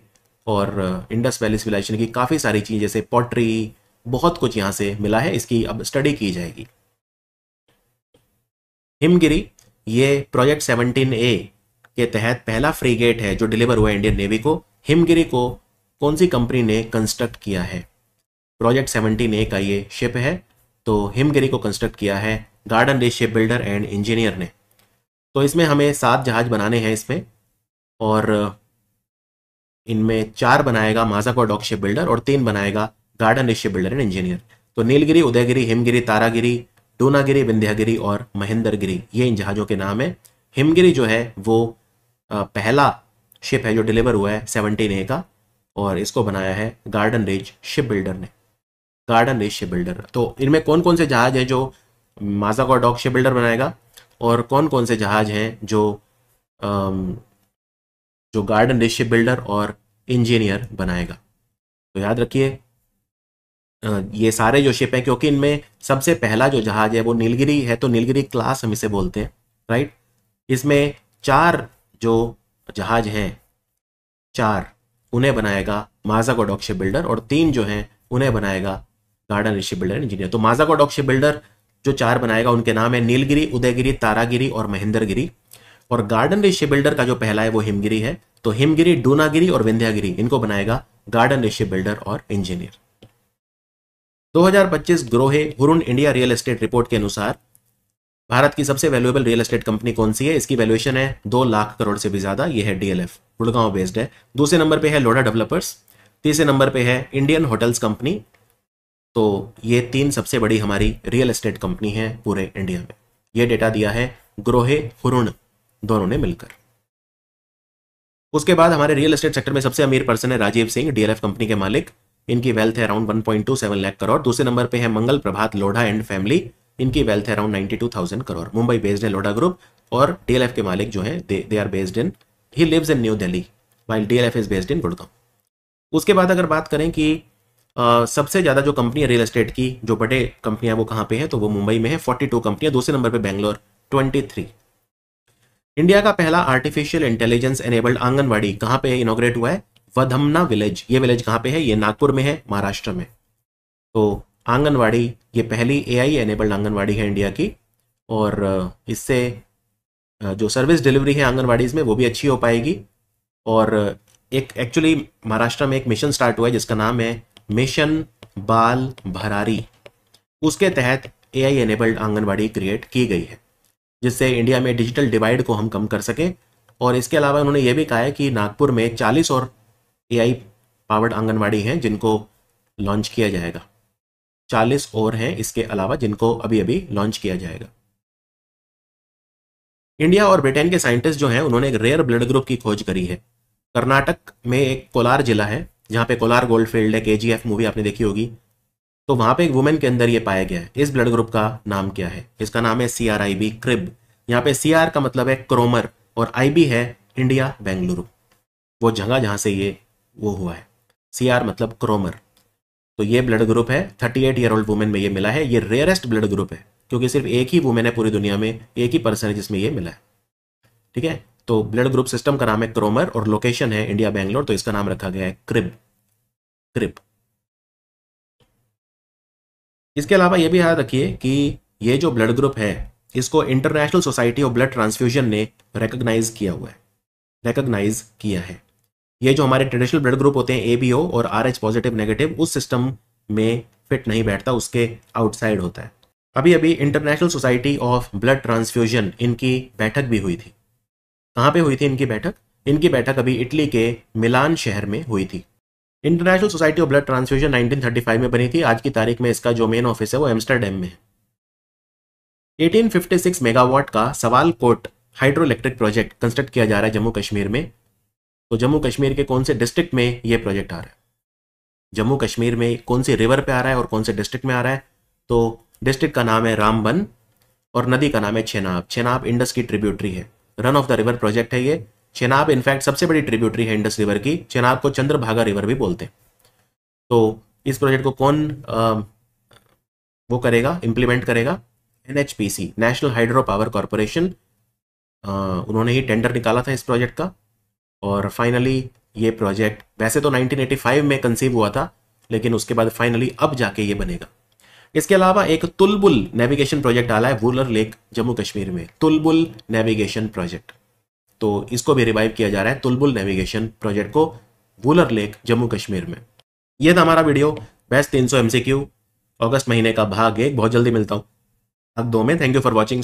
A: और इंडस वैली सिविलाइजेशन की काफ़ी सारी चीज़ जैसे पॉटरी, बहुत कुछ यहाँ से मिला है, इसकी अब स्टडी की जाएगी। हिमगिरी, ये प्रोजेक्ट 17A के तहत पहला फ्रीगेट है जो डिलीवर हुआ है इंडियन नेवी को। हिमगिरी को कौन सी कंपनी ने कंस्ट्रक्ट किया है? प्रोजेक्ट 17A का ये शिप है, तो हिमगिरी को कंस्ट्रक्ट किया है garden reach ship builder and engineer ने। तो इसमें हमें 7 जहाज बनाने हैं इसमें, और इनमें 4 बनाएगा माजाको डॉक शिप बिल्डर और 3 बनाएगा garden reach ship builder and engineer. तो नीलगिरी, उदयगिरी, हिमगिरी, तारागिरी, डूनागिरी, विंध्यागिरी और महेंद्रगिरी, ये इन जहाज़ों के नाम है। हिमगिरी जो है वो पहला शिप है जो डिलीवर हुआ है 17A का, और इसको बनाया है गार्डन रीच शिप बिल्डर ने, गार्डन रीच शिप बिल्डर। तो इनमें कौन कौन से जहाज हैं जो माजाको डॉक शिप बिल्डर बनाएगा, और कौन कौन से जहाज हैं जो गार्डन रीच शिप बिल्डर और इंजीनियर बनाएगा? तो याद रखिए ये सारे जो शिप हैं, क्योंकि इनमें सबसे पहला जो जहाज है वो नीलगिरी है, तो नीलगिरी क्लास हम इसे बोलते हैं, राइट। इसमें 4 जो जहाज हैं, 4 उन्हें बनाएगा माजाको डॉक शिप बिल्डर, और 3 जो हैं उन्हें बनाएगा garden reach ship builder engineer. तो माजाको डॉक शिप बिल्डर जो 4 बनाएगा उनके नाम है नीलगिरी, उदयगिरी, तारागिरी और महेंद्रगिरी। और गार्डन रीच शिप बिल्डर का जो पहला है वो हिमगिरी है, तो हिमगिरी, डूनागिरी और विंध्यागिरी, इनको बनाएगा गार्डन रीच शिप बिल्डर और engineer. 2025 Grohe Hurun India real estate report के अनुसार भारत की सबसे वैल्यूएबल रियल एस्टेट कंपनी कौन सी है? इसकी वैल्यूएशन है 2 लाख करोड़ से भी ज्यादा। ये है DLF, गुड़गांव बेस्ड है। दूसरे नंबर पे है लोढ़ा डेवलपर्स, तीसरे नंबर पे है इंडियन होटल्स कंपनी। तो ये 3 सबसे बड़ी हमारी रियल एस्टेट कंपनी है पूरे इंडिया में। ये डेटा दिया है ग्रोहे हुरुन दोनों ने मिलकर। उसके बाद हमारे रियल एस्टेट सेक्टर में सबसे अमीर पर्सन है राजीव सिंह, DLF कंपनी के मालिक। इनकी वेल्थ है अराउंड 1.27 लाख करोड़। दूसरे नंबर पे है मंगल प्रभात लोढ़ा एंड फैमिली, इनकी वेल्थ है अराउंड 92,000 करोड़। मुंबई बेस्ड है लोढ़ा ग्रुप, और DLF के मालिक जो हैं they are based in, he lives in New Delhi while DLF is based in Gurgaon. उसके बाद अगर बात करें कि सबसे ज़्यादा जो कंपनी है रियल एस्टेट की, जो बड़े कंपनियां वो कहाँ पे है, तो वो मुंबई में है, 42 कंपनियां। दूसरे नंबर पे बेंगलोर 23। इंडिया का पहला आर्टिफिशियल इंटेलिजेंस एनेबल्ड आंगनवाड़ी कहाँ पे इनॉग्रेट हुआ है? वधमना विलेज। ये विलेज कहाँ पे है? ये नागपुर में है, महाराष्ट्र में। तो आंगनवाड़ी, ये पहली AI एनेबल्ड आंगनवाड़ी है इंडिया की, और इससे जो सर्विस डिलीवरी है आंगनवाड़ीज में वो भी अच्छी हो पाएगी। और एक एक्चुअली महाराष्ट्र में एक मिशन स्टार्ट हुआ है जिसका नाम है मिशन बाल भरारी। उसके तहत AI एनेबल्ड आंगनवाड़ी क्रिएट की गई है, जिससे इंडिया में डिजिटल डिवाइड को हम कम कर सकें। और इसके अलावा उन्होंने ये भी कहा है कि नागपुर में 40 और AI पावर्ड आंगनवाड़ी हैं जिनको लॉन्च किया जाएगा। 40 और हैं इसके अलावा जिनको अभी अभी लॉन्च किया जाएगा। इंडिया और ब्रिटेन के साइंटिस्ट जो हैं उन्होंने एक रेयर ब्लड ग्रुप की खोज करी है। कर्नाटक में एक कोलार जिला है जहाँ पे कोलार गोल्ड फील्ड है, KGF मूवी आपने देखी होगी। तो वहाँ पे एक वुमेन के अंदर ये पाया गया है। इस ब्लड ग्रुप का नाम क्या है? इसका नाम है CRIB, क्रिब। यहाँ पे CR का मतलब है क्रोमर और IB है इंडिया बेंगलुरु, वो जगह जहाँ से ये वो हुआ है। CR मतलब क्रोमर। तो ये ब्लड ग्रुप है, 38 ईयर ओल्ड वुमेन में ये मिला है। ये रेयरेस्ट ब्लड ग्रुप है क्योंकि सिर्फ एक ही वुमेन है पूरी दुनिया में, एक ही पर्सन है जिसमें ये मिला है। ठीक है, तो ब्लड ग्रुप सिस्टम का नाम है क्रोमर और लोकेशन है इंडिया बेंगलोर, तो इसका नाम रखा गया है क्रिब, क्रिब। इसके अलावा ये भी याद रखिए कि ये जो ब्लड ग्रुप है इसको international society of blood transfusion ने रिकॉग्नाइज किया हुआ है, रिकॉग्नाइज किया है। ये जो हमारे ट्रेडिशनल ब्लड ग्रुप होते हैं ABO और RH पॉजिटिव नेगेटिव, उस सिस्टम में फिट नहीं बैठता, उसके आउटसाइड होता है। अभी अभी international society of blood transfusion इनकी बैठक भी हुई थी। कहाँ पे हुई थी इनकी बैठक? इनकी बैठक अभी इटली के मिलान शहर में हुई थी। International society of blood transfusion 1935 में बनी थी। आज की तारीख में इसका जो मेन ऑफिस है वो एम्स्टरडेम में है। 1856 मेगावाट का Sawalkot hydroelectric project construct किया जा रहा है जम्मू कश्मीर में। तो जम्मू कश्मीर के कौन से डिस्ट्रिक्ट में ये प्रोजेक्ट आ रहा है? जम्मू कश्मीर में कौन सी रिवर पे आ रहा है और कौन से डिस्ट्रिक्ट में आ रहा है? तो डिस्ट्रिक्ट का नाम है रामबन और नदी का नाम है चेनाब। चेनाब इंडस की ट्रिब्यूटरी है, run of the river project है ये। चेनाब इनफैक्ट सबसे बड़ी ट्रिब्यूटरी है इंडस रिवर की। चेनाब को चंद्रभागा रिवर भी बोलते हैं। तो इस प्रोजेक्ट को कौन वो करेगा, इंप्लीमेंट करेगा? NHPC, national hydro power corporation. उन्होंने ही टेंडर निकाला था इस प्रोजेक्ट का और फाइनली ये प्रोजेक्ट वैसे तो 1985 में कंसीव हुआ था, लेकिन उसके बाद फाइनली अब जाके ये बनेगा। इसके अलावा एक तुलबुल नेविगेशन प्रोजेक्ट डाला है वूलर लेक जम्मू कश्मीर में, तुलबुल नेविगेशन प्रोजेक्ट। तो इसको भी रिवाइव किया जा रहा है, तुलबुल नेविगेशन प्रोजेक्ट को वूलर लेक जम्मू कश्मीर में। ये था हमारा वीडियो बेस्ट 300 MCQ अगस्त महीने का भाग 1। बहुत जल्दी मिलता हूँ भाग 2 में। Thank you for watching.